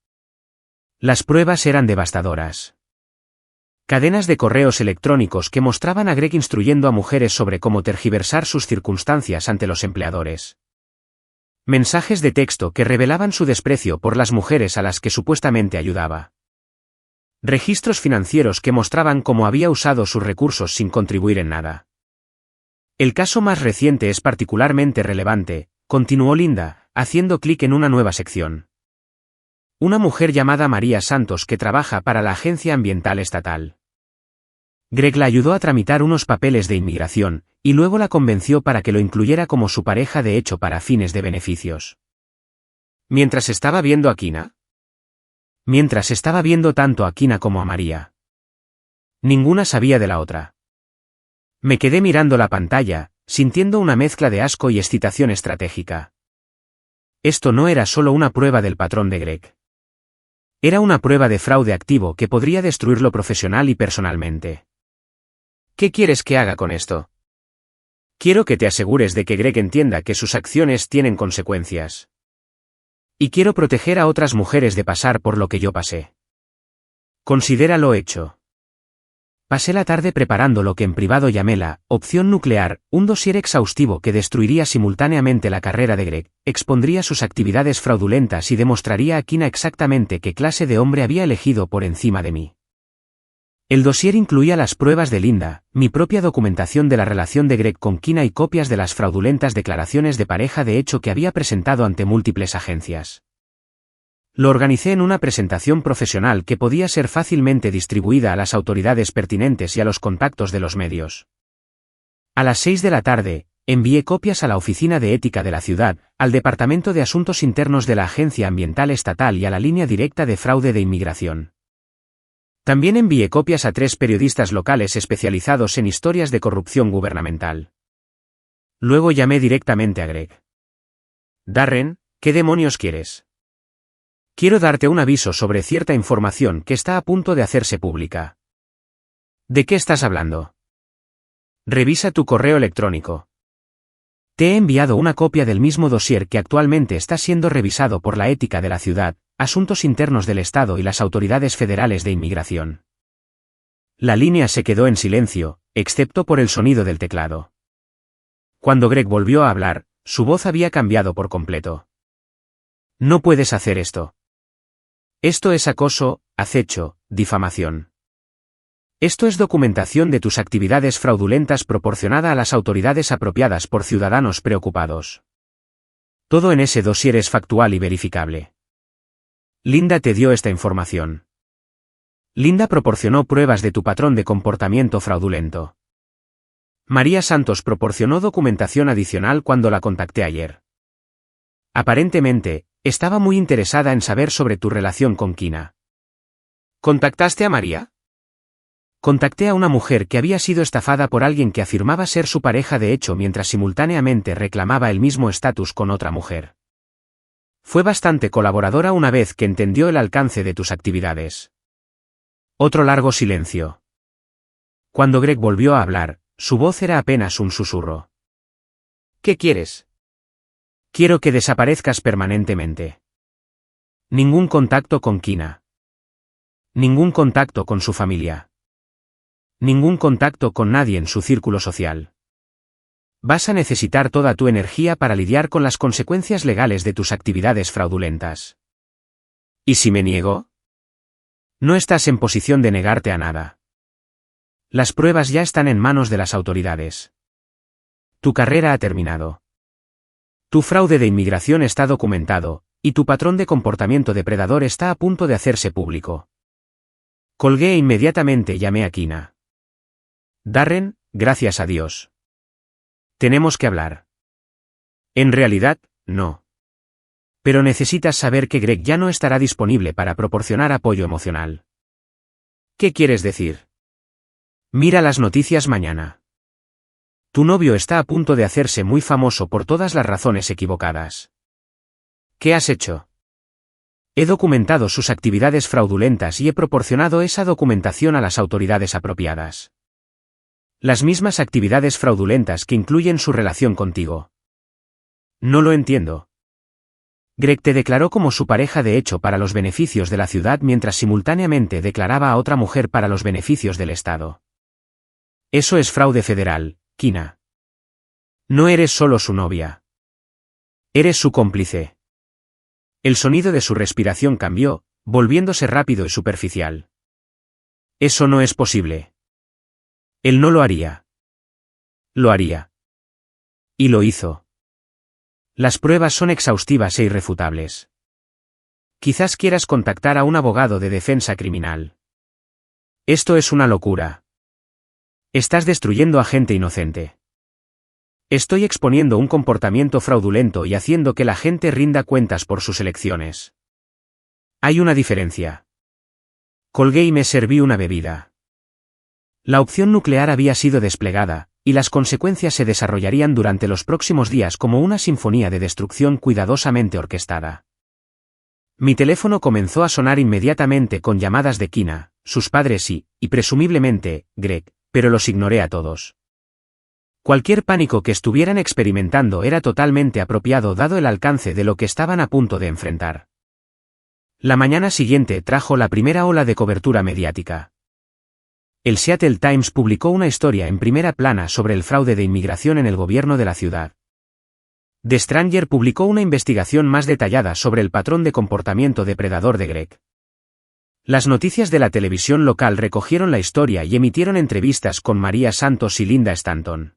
Las pruebas eran devastadoras. Cadenas de correos electrónicos que mostraban a Greg instruyendo a mujeres sobre cómo tergiversar sus circunstancias ante los empleadores. Mensajes de texto que revelaban su desprecio por las mujeres a las que supuestamente ayudaba. Registros financieros que mostraban cómo había usado sus recursos sin contribuir en nada. El caso más reciente es particularmente relevante, continuó Linda, haciendo clic en una nueva sección. Una mujer llamada María Santos que trabaja para la Agencia Ambiental Estatal. Greg la ayudó a tramitar unos papeles de inmigración, y luego la convenció para que lo incluyera como su pareja de hecho para fines de beneficios. Mientras estaba viendo a Kina. Mientras estaba viendo tanto a Kina como a María. Ninguna sabía de la otra. Me quedé mirando la pantalla, sintiendo una mezcla de asco y excitación estratégica. Esto no era solo una prueba del patrón de Greg. Era una prueba de fraude activo que podría destruirlo profesional y personalmente. ¿Qué quieres que haga con esto? Quiero que te asegures de que Greg entienda que sus acciones tienen consecuencias. Y quiero proteger a otras mujeres de pasar por lo que yo pasé. Considéralo hecho. Pasé la tarde preparando lo que en privado llamé la opción nuclear, un dossier exhaustivo que destruiría simultáneamente la carrera de Greg, expondría sus actividades fraudulentas y demostraría a Kina exactamente qué clase de hombre había elegido por encima de mí. El dossier incluía las pruebas de Linda, mi propia documentación de la relación de Greg con Kina y copias de las fraudulentas declaraciones de pareja de hecho que había presentado ante múltiples agencias. Lo organicé en una presentación profesional que podía ser fácilmente distribuida a las autoridades pertinentes y a los contactos de los medios. A las 6 de la tarde, envié copias a la Oficina de Ética de la ciudad, al Departamento de Asuntos Internos de la Agencia Ambiental Estatal y a la línea directa de fraude de inmigración. También envié copias a 3 periodistas locales especializados en historias de corrupción gubernamental. Luego llamé directamente a Greg. Darren, ¿qué demonios quieres? Quiero darte un aviso sobre cierta información que está a punto de hacerse pública. ¿De qué estás hablando? Revisa tu correo electrónico. Te he enviado una copia del mismo dossier que actualmente está siendo revisado por la ética de la ciudad, asuntos internos del Estado y las autoridades federales de inmigración. La línea se quedó en silencio, excepto por el sonido del teclado. Cuando Greg volvió a hablar, su voz había cambiado por completo. No puedes hacer esto. Esto es acoso, acecho, difamación. Esto es documentación de tus actividades fraudulentas proporcionada a las autoridades apropiadas por ciudadanos preocupados. Todo en ese dossier es factual y verificable. Linda te dio esta información. Linda proporcionó pruebas de tu patrón de comportamiento fraudulento. María Santos proporcionó documentación adicional cuando la contacté ayer. Aparentemente, estaba muy interesada en saber sobre tu relación con Kina. ¿Contactaste a María? Contacté a una mujer que había sido estafada por alguien que afirmaba ser su pareja de hecho mientras simultáneamente reclamaba el mismo estatus con otra mujer. Fue bastante colaboradora una vez que entendió el alcance de tus actividades. Otro largo silencio. Cuando Greg volvió a hablar, su voz era apenas un susurro. ¿Qué quieres? Quiero que desaparezcas permanentemente. Ningún contacto con Kina. Ningún contacto con su familia. Ningún contacto con nadie en su círculo social. Vas a necesitar toda tu energía para lidiar con las consecuencias legales de tus actividades fraudulentas. ¿Y si me niego? No estás en posición de negarte a nada. Las pruebas ya están en manos de las autoridades. Tu carrera ha terminado. Tu fraude de inmigración está documentado, y tu patrón de comportamiento depredador está a punto de hacerse público. Colgué e inmediatamente llamé a Kina. Darren, gracias a Dios. Tenemos que hablar. En realidad, no. Pero necesitas saber que Greg ya no estará disponible para proporcionar apoyo emocional. ¿Qué quieres decir? Mira las noticias mañana. Tu novio está a punto de hacerse muy famoso por todas las razones equivocadas. ¿Qué has hecho? He documentado sus actividades fraudulentas y he proporcionado esa documentación a las autoridades apropiadas. Las mismas actividades fraudulentas que incluyen su relación contigo. No lo entiendo. Greg te declaró como su pareja de hecho para los beneficios de la ciudad mientras simultáneamente declaraba a otra mujer para los beneficios del Estado. Eso es fraude federal, Kina. No eres solo su novia. Eres su cómplice. El sonido de su respiración cambió, volviéndose rápido y superficial. Eso no es posible. Él no lo haría. Lo haría. Y lo hizo. Las pruebas son exhaustivas e irrefutables. Quizás quieras contactar a un abogado de defensa criminal. Esto es una locura. Estás destruyendo a gente inocente. Estoy exponiendo un comportamiento fraudulento y haciendo que la gente rinda cuentas por sus elecciones. Hay una diferencia. Colgué y me serví una bebida. La opción nuclear había sido desplegada, y las consecuencias se desarrollarían durante los próximos días como una sinfonía de destrucción cuidadosamente orquestada. Mi teléfono comenzó a sonar inmediatamente con llamadas de Kina, sus padres y presumiblemente, Greg, pero los ignoré a todos. Cualquier pánico que estuvieran experimentando era totalmente apropiado dado el alcance de lo que estaban a punto de enfrentar. La mañana siguiente trajo la primera ola de cobertura mediática. El Seattle Times publicó una historia en primera plana sobre el fraude de inmigración en el gobierno de la ciudad. The Stranger publicó una investigación más detallada sobre el patrón de comportamiento depredador de Greg. Las noticias de la televisión local recogieron la historia y emitieron entrevistas con María Santos y Linda Stanton.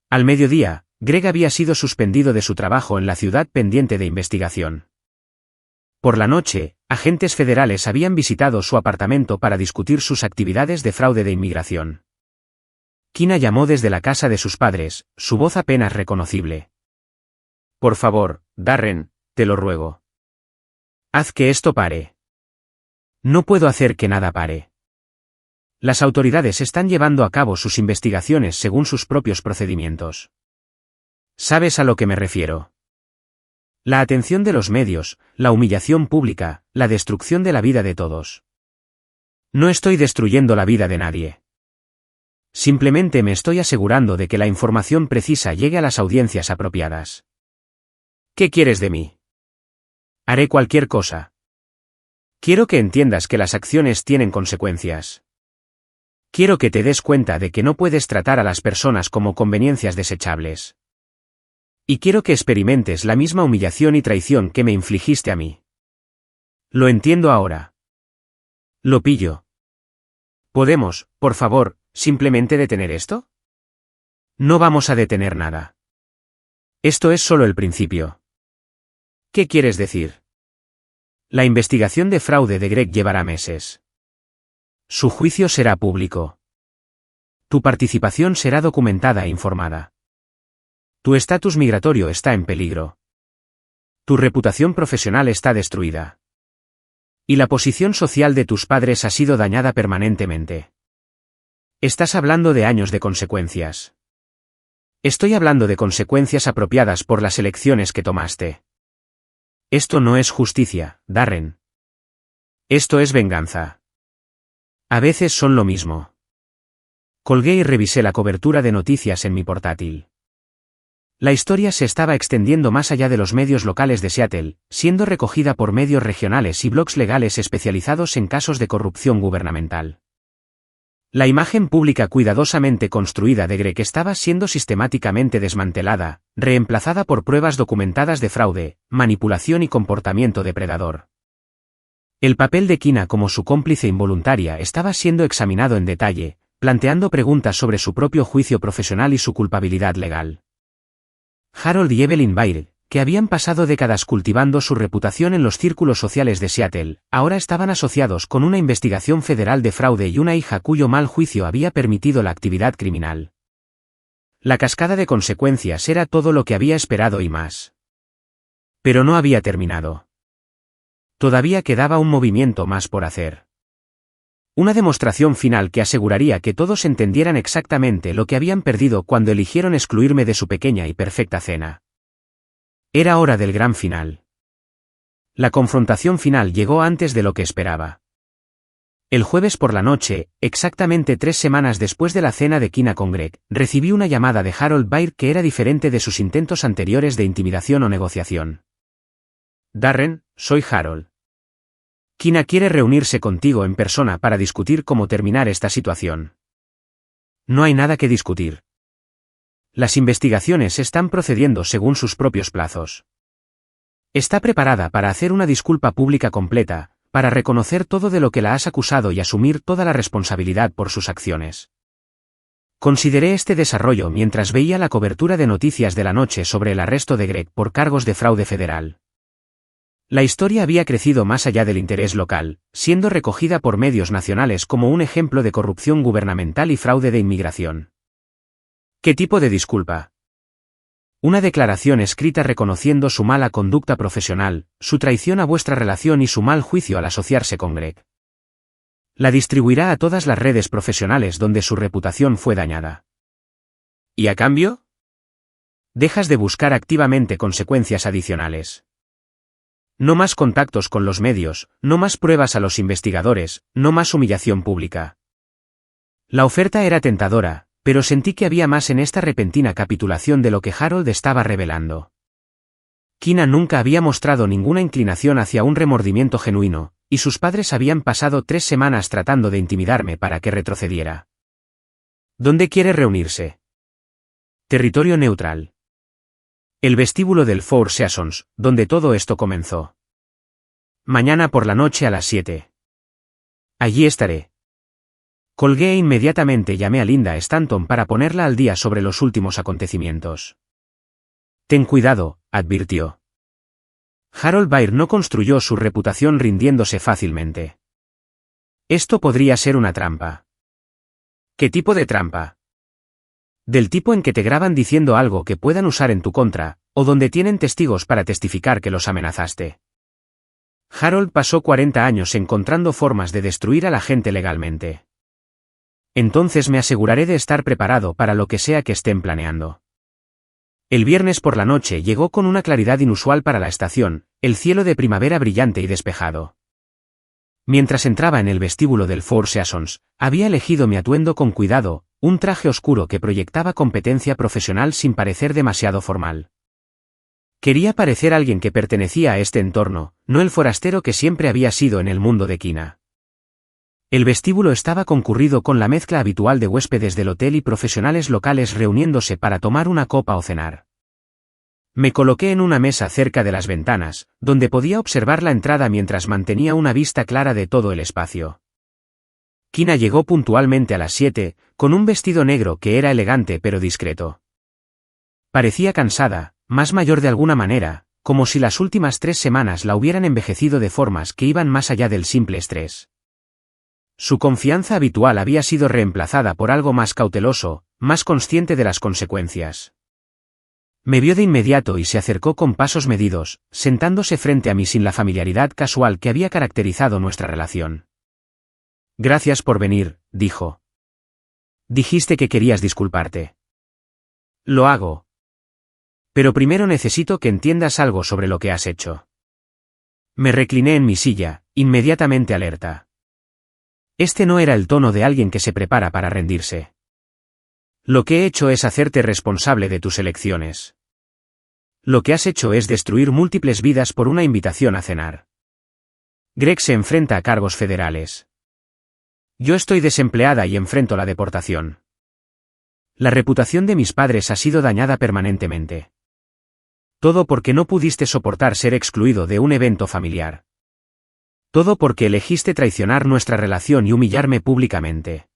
Al mediodía, Greg había sido suspendido de su trabajo en la ciudad pendiente de investigación. Por la noche, agentes federales habían visitado su apartamento para discutir sus actividades de fraude de inmigración. Kina llamó desde la casa de sus padres, su voz apenas reconocible. Por favor, Darren, te lo ruego. Haz que esto pare. No puedo hacer que nada pare. Las autoridades están llevando a cabo sus investigaciones según sus propios procedimientos. ¿Sabes a lo que me refiero? La atención de los medios, la humillación pública, la destrucción de la vida de todos. No estoy destruyendo la vida de nadie. Simplemente me estoy asegurando de que la información precisa llegue a las audiencias apropiadas. ¿Qué quieres de mí? Haré cualquier cosa. Quiero que entiendas que las acciones tienen consecuencias. Quiero que te des cuenta de que no puedes tratar a las personas como conveniencias desechables. Y quiero que experimentes la misma humillación y traición que me infligiste a mí. Lo entiendo ahora. Lo pillo. ¿Podemos, por favor, simplemente detener esto? No vamos a detener nada. Esto es solo el principio. ¿Qué quieres decir? La investigación de fraude de Greg llevará meses. Su juicio será público. Tu participación será documentada e informada. Tu estatus migratorio está en peligro. Tu reputación profesional está destruida. Y la posición social de tus padres ha sido dañada permanentemente. Estás hablando de años de consecuencias. Estoy hablando de consecuencias apropiadas por las elecciones que tomaste. Esto no es justicia, Darren. Esto es venganza. A veces son lo mismo. Colgué y revisé la cobertura de noticias en mi portátil. La historia se estaba extendiendo más allá de los medios locales de Seattle, siendo recogida por medios regionales y blogs legales especializados en casos de corrupción gubernamental. La imagen pública cuidadosamente construida de Greg estaba siendo sistemáticamente desmantelada, reemplazada por pruebas documentadas de fraude, manipulación y comportamiento depredador. El papel de Kina como su cómplice involuntaria estaba siendo examinado en detalle, planteando preguntas sobre su propio juicio profesional y su culpabilidad legal. Harold y Evelyn Baird, que habían pasado décadas cultivando su reputación en los círculos sociales de Seattle, ahora estaban asociados con una investigación federal de fraude y una hija cuyo mal juicio había permitido la actividad criminal. La cascada de consecuencias era todo lo que había esperado y más. Pero no había terminado. Todavía quedaba un movimiento más por hacer. Una demostración final que aseguraría que todos entendieran exactamente lo que habían perdido cuando eligieron excluirme de su pequeña y perfecta cena. Era hora del gran final. La confrontación final llegó antes de lo que esperaba. El jueves por la noche, exactamente 3 semanas después de la cena de Kina con Greg, recibí una llamada de Harold Baird que era diferente de sus intentos anteriores de intimidación o negociación. Darren, soy Harold. Kina quiere reunirse contigo en persona para discutir cómo terminar esta situación. No hay nada que discutir. Las investigaciones están procediendo según sus propios plazos. Está preparada para hacer una disculpa pública completa, para reconocer todo de lo que la has acusado y asumir toda la responsabilidad por sus acciones. Consideré este desarrollo mientras veía la cobertura de noticias de la noche sobre el arresto de Greg por cargos de fraude federal. La historia había crecido más allá del interés local, siendo recogida por medios nacionales como un ejemplo de corrupción gubernamental y fraude de inmigración. ¿Qué tipo de disculpa? Una declaración escrita reconociendo su mala conducta profesional, su traición a vuestra relación y su mal juicio al asociarse con Greg. La distribuirá a todas las redes profesionales donde su reputación fue dañada. ¿Y a cambio? Dejas de buscar activamente consecuencias adicionales. No más contactos con los medios, no más pruebas a los investigadores, no más humillación pública. La oferta era tentadora, pero sentí que había más en esta repentina capitulación de lo que Harold estaba revelando. Kina nunca había mostrado ninguna inclinación hacia un remordimiento genuino, y sus padres habían pasado 3 semanas tratando de intimidarme para que retrocediera. ¿Dónde quiere reunirse? Territorio neutral. El vestíbulo del Four Seasons, donde todo esto comenzó. Mañana por la noche a las 7. Allí estaré. Colgué e inmediatamente llamé a Linda Stanton para ponerla al día sobre los últimos acontecimientos. Ten cuidado, advirtió. Harold Baer no construyó su reputación rindiéndose fácilmente. Esto podría ser una trampa. ¿Qué tipo de trampa? Del tipo en que te graban diciendo algo que puedan usar en tu contra, o donde tienen testigos para testificar que los amenazaste. Harold pasó 40 años encontrando formas de destruir a la gente legalmente. Entonces me aseguraré de estar preparado para lo que sea que estén planeando. El viernes por la noche llegó con una claridad inusual para la estación, el cielo de primavera brillante y despejado. Mientras entraba en el vestíbulo del Four Seasons, había elegido mi atuendo con cuidado, un traje oscuro que proyectaba competencia profesional sin parecer demasiado formal. Quería parecer alguien que pertenecía a este entorno, no el forastero que siempre había sido en el mundo de Kina. El vestíbulo estaba concurrido con la mezcla habitual de huéspedes del hotel y profesionales locales reuniéndose para tomar una copa o cenar. Me coloqué en una mesa cerca de las ventanas, donde podía observar la entrada mientras mantenía una vista clara de todo el espacio. Kina llegó puntualmente a las 7, con un vestido negro que era elegante pero discreto. Parecía cansada, más mayor de alguna manera, como si las últimas 3 semanas la hubieran envejecido de formas que iban más allá del simple estrés. Su confianza habitual había sido reemplazada por algo más cauteloso, más consciente de las consecuencias. Me vio de inmediato y se acercó con pasos medidos, sentándose frente a mí sin la familiaridad casual que había caracterizado nuestra relación. Gracias por venir, dijo. Dijiste que querías disculparte. Lo hago. Pero primero necesito que entiendas algo sobre lo que has hecho. Me recliné en mi silla, inmediatamente alerta. Este no era el tono de alguien que se prepara para rendirse. Lo que he hecho es hacerte responsable de tus elecciones. Lo que has hecho es destruir múltiples vidas por una invitación a cenar. Greg se enfrenta a cargos federales. Yo estoy desempleada y enfrento la deportación. La reputación de mis padres ha sido dañada permanentemente. Todo porque no pudiste soportar ser excluido de un evento familiar. Todo porque elegiste traicionar nuestra relación y humillarme públicamente.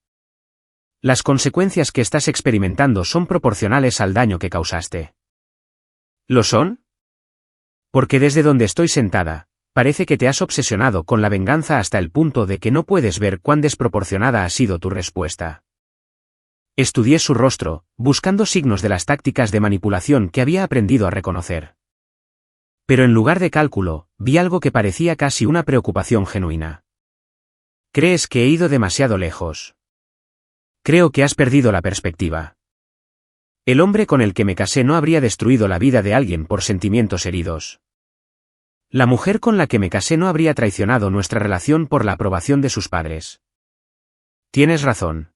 Las consecuencias que estás experimentando son proporcionales al daño que causaste. ¿Lo son? Porque desde donde estoy sentada, parece que te has obsesionado con la venganza hasta el punto de que no puedes ver cuán desproporcionada ha sido tu respuesta. Estudié su rostro, buscando signos de las tácticas de manipulación que había aprendido a reconocer. Pero en lugar de cálculo, vi algo que parecía casi una preocupación genuina. ¿Crees que he ido demasiado lejos? Creo que has perdido la perspectiva. El hombre con el que me casé no habría destruido la vida de alguien por sentimientos heridos. La mujer con la que me casé no habría traicionado nuestra relación por la aprobación de sus padres. Tienes razón.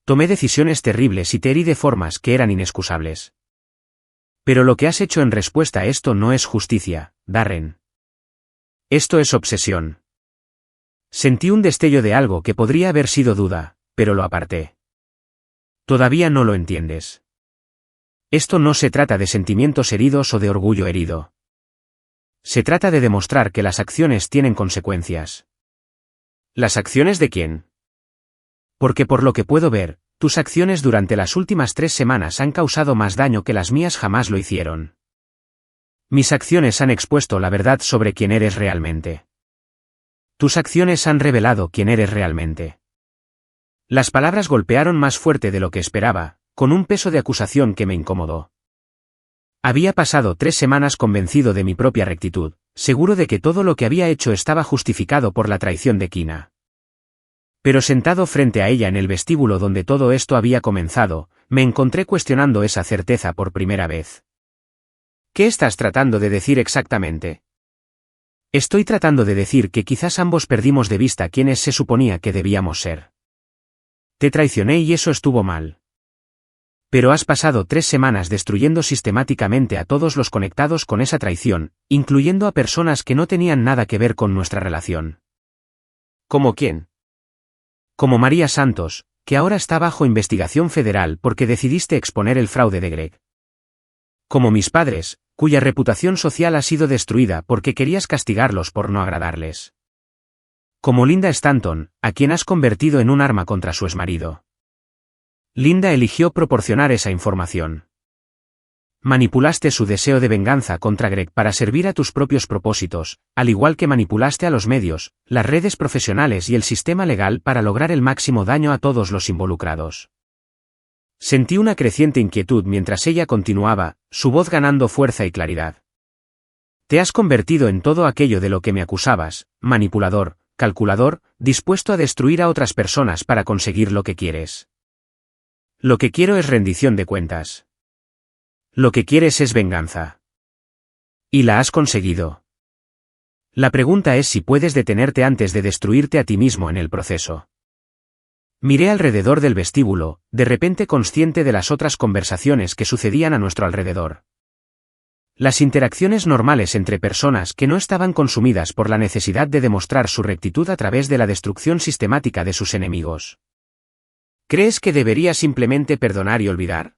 Tomé decisiones terribles y te herí de formas que eran inexcusables. Pero lo que has hecho en respuesta a esto no es justicia, Darren. Esto es obsesión. Sentí un destello de algo que podría haber sido duda, pero lo aparté. Todavía no lo entiendes. Esto no se trata de sentimientos heridos o de orgullo herido. Se trata de demostrar que las acciones tienen consecuencias. ¿Las acciones de quién? Porque por lo que puedo ver, tus acciones durante las últimas 3 semanas han causado más daño que las mías jamás lo hicieron. Mis acciones han expuesto la verdad sobre quién eres realmente. Tus acciones han revelado quién eres realmente. Las palabras golpearon más fuerte de lo que esperaba, con un peso de acusación que me incomodó. Había pasado 3 semanas convencido de mi propia rectitud, seguro de que todo lo que había hecho estaba justificado por la traición de Kina. Pero sentado frente a ella en el vestíbulo donde todo esto había comenzado, me encontré cuestionando esa certeza por primera vez. ¿Qué estás tratando de decir exactamente? Estoy tratando de decir que quizás ambos perdimos de vista quiénes se suponía que debíamos ser. Te traicioné y eso estuvo mal. Pero has pasado 3 semanas destruyendo sistemáticamente a todos los conectados con esa traición, incluyendo a personas que no tenían nada que ver con nuestra relación. ¿Cómo quién? Como María Santos, que ahora está bajo investigación federal porque decidiste exponer el fraude de Greg. Como mis padres, cuya reputación social ha sido destruida porque querías castigarlos por no agradarles. Como Linda Stanton, a quien has convertido en un arma contra su exmarido. Linda eligió proporcionar esa información. Manipulaste su deseo de venganza contra Greg para servir a tus propios propósitos, al igual que manipulaste a los medios, las redes profesionales y el sistema legal para lograr el máximo daño a todos los involucrados. Sentí una creciente inquietud mientras ella continuaba, su voz ganando fuerza y claridad. Te has convertido en todo aquello de lo que me acusabas, manipulador, calculador, dispuesto a destruir a otras personas para conseguir lo que quieres. Lo que quiero es rendición de cuentas. Lo que quieres es venganza. Y la has conseguido. La pregunta es si puedes detenerte antes de destruirte a ti mismo en el proceso. Miré alrededor del vestíbulo, de repente consciente de las otras conversaciones que sucedían a nuestro alrededor. Las interacciones normales entre personas que no estaban consumidas por la necesidad de demostrar su rectitud a través de la destrucción sistemática de sus enemigos. ¿Crees que debería simplemente perdonar y olvidar?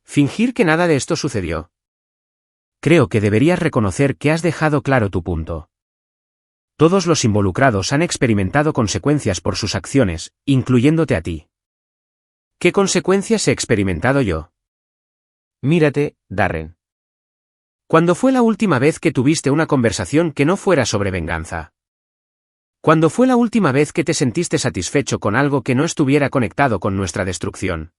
¿Fingir que nada de esto sucedió? Creo que deberías reconocer que has dejado claro tu punto. Todos los involucrados han experimentado consecuencias por sus acciones, incluyéndote a ti. ¿Qué consecuencias he experimentado yo? Mírate, Darren. ¿Cuándo fue la última vez que tuviste una conversación que no fuera sobre venganza? ¿Cuándo fue la última vez que te sentiste satisfecho con algo que no estuviera conectado con nuestra destrucción?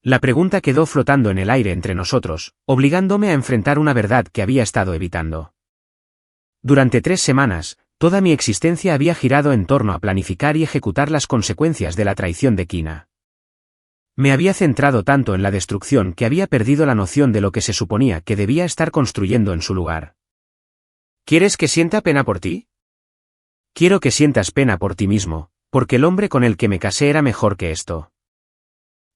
La pregunta quedó flotando en el aire entre nosotros, obligándome a enfrentar una verdad que había estado evitando. Durante 3 semanas, toda mi existencia había girado en torno a planificar y ejecutar las consecuencias de la traición de Kina. Me había centrado tanto en la destrucción que había perdido la noción de lo que se suponía que debía estar construyendo en su lugar. ¿Quieres que sienta pena por ti? Quiero que sientas pena por ti mismo, porque el hombre con el que me casé era mejor que esto.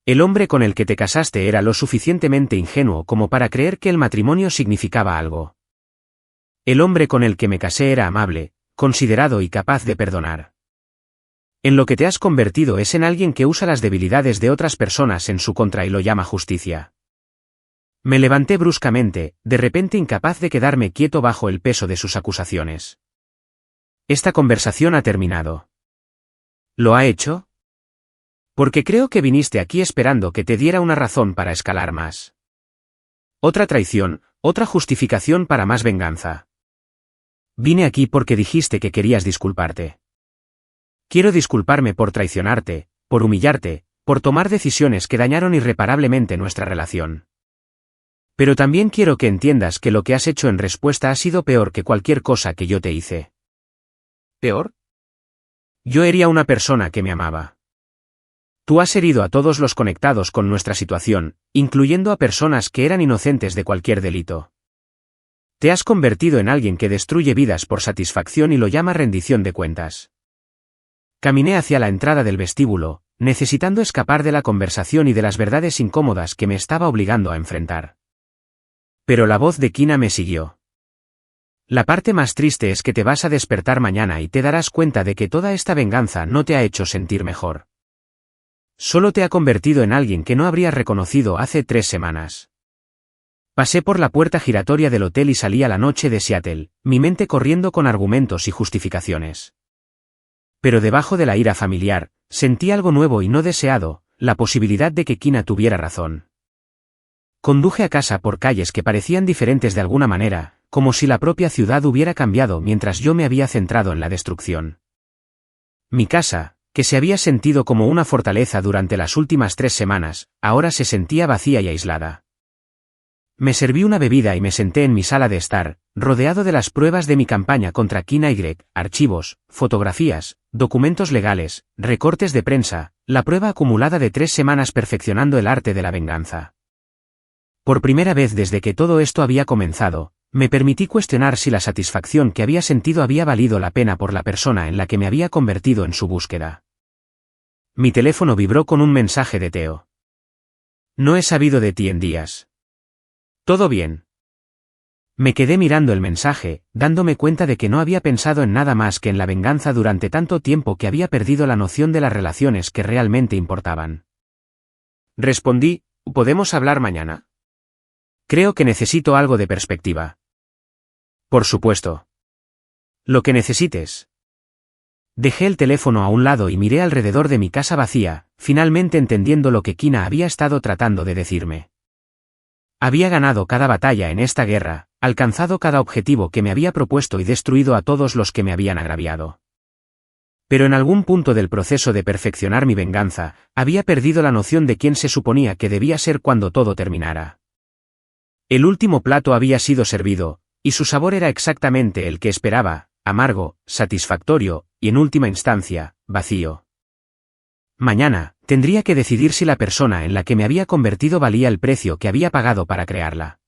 El hombre con el que te casaste era lo suficientemente ingenuo como para creer que el matrimonio significaba algo. El hombre con el que me casé era amable, considerado y capaz de perdonar. En lo que te has convertido es en alguien que usa las debilidades de otras personas en su contra y lo llama justicia. Me levanté bruscamente, de repente incapaz de quedarme quieto bajo el peso de sus acusaciones. Esta conversación ha terminado. ¿Lo ha hecho? Porque creo que viniste aquí esperando que te diera una razón para escalar más. Otra traición, otra justificación para más venganza. Vine aquí porque dijiste que querías disculparte. Quiero disculparme por traicionarte, por humillarte, por tomar decisiones que dañaron irreparablemente nuestra relación. Pero también quiero que entiendas que lo que has hecho en respuesta ha sido peor que cualquier cosa que yo te hice. ¿Peor? Yo hería una persona que me amaba. Tú has herido a todos los conectados con nuestra situación, incluyendo a personas que eran inocentes de cualquier delito. Te has convertido en alguien que destruye vidas por satisfacción y lo llama rendición de cuentas. Caminé hacia la entrada del vestíbulo, necesitando escapar de la conversación y de las verdades incómodas que me estaba obligando a enfrentar. Pero la voz de Kina me siguió. La parte más triste es que te vas a despertar mañana y te darás cuenta de que toda esta venganza no te ha hecho sentir mejor. Solo te ha convertido en alguien que no habrías reconocido hace 3 semanas. Pasé por la puerta giratoria del hotel y salí a la noche de Seattle, mi mente corriendo con argumentos y justificaciones. Pero debajo de la ira familiar, sentí algo nuevo y no deseado, la posibilidad de que Kina tuviera razón. Conduje a casa por calles que parecían diferentes de alguna manera, como si la propia ciudad hubiera cambiado mientras yo me había centrado en la destrucción. Mi casa, que se había sentido como una fortaleza durante las últimas 3 semanas, ahora se sentía vacía y aislada. Me serví una bebida y me senté en mi sala de estar, rodeado de las pruebas de mi campaña contra Kina Y, archivos, fotografías, documentos legales, recortes de prensa, la prueba acumulada de 3 semanas perfeccionando el arte de la venganza. Por primera vez desde que todo esto había comenzado, me permití cuestionar si la satisfacción que había sentido había valido la pena por la persona en la que me había convertido en su búsqueda. Mi teléfono vibró con un mensaje de Teo. No he sabido de ti en días. ¿Todo bien? Me quedé mirando el mensaje, dándome cuenta de que no había pensado en nada más que en la venganza durante tanto tiempo que había perdido la noción de las relaciones que realmente importaban. Respondí, ¿podemos hablar mañana? Creo que necesito algo de perspectiva. Por supuesto. Lo que necesites. Dejé el teléfono a un lado y miré alrededor de mi casa vacía, finalmente entendiendo lo que Kina había estado tratando de decirme. Había ganado cada batalla en esta guerra, alcanzado cada objetivo que me había propuesto y destruido a todos los que me habían agraviado. Pero en algún punto del proceso de perfeccionar mi venganza, había perdido la noción de quién se suponía que debía ser cuando todo terminara. El último plato había sido servido, y su sabor era exactamente el que esperaba, amargo, satisfactorio, y en última instancia, vacío. Mañana, tendría que decidir si la persona en la que me había convertido valía el precio que había pagado para crearla.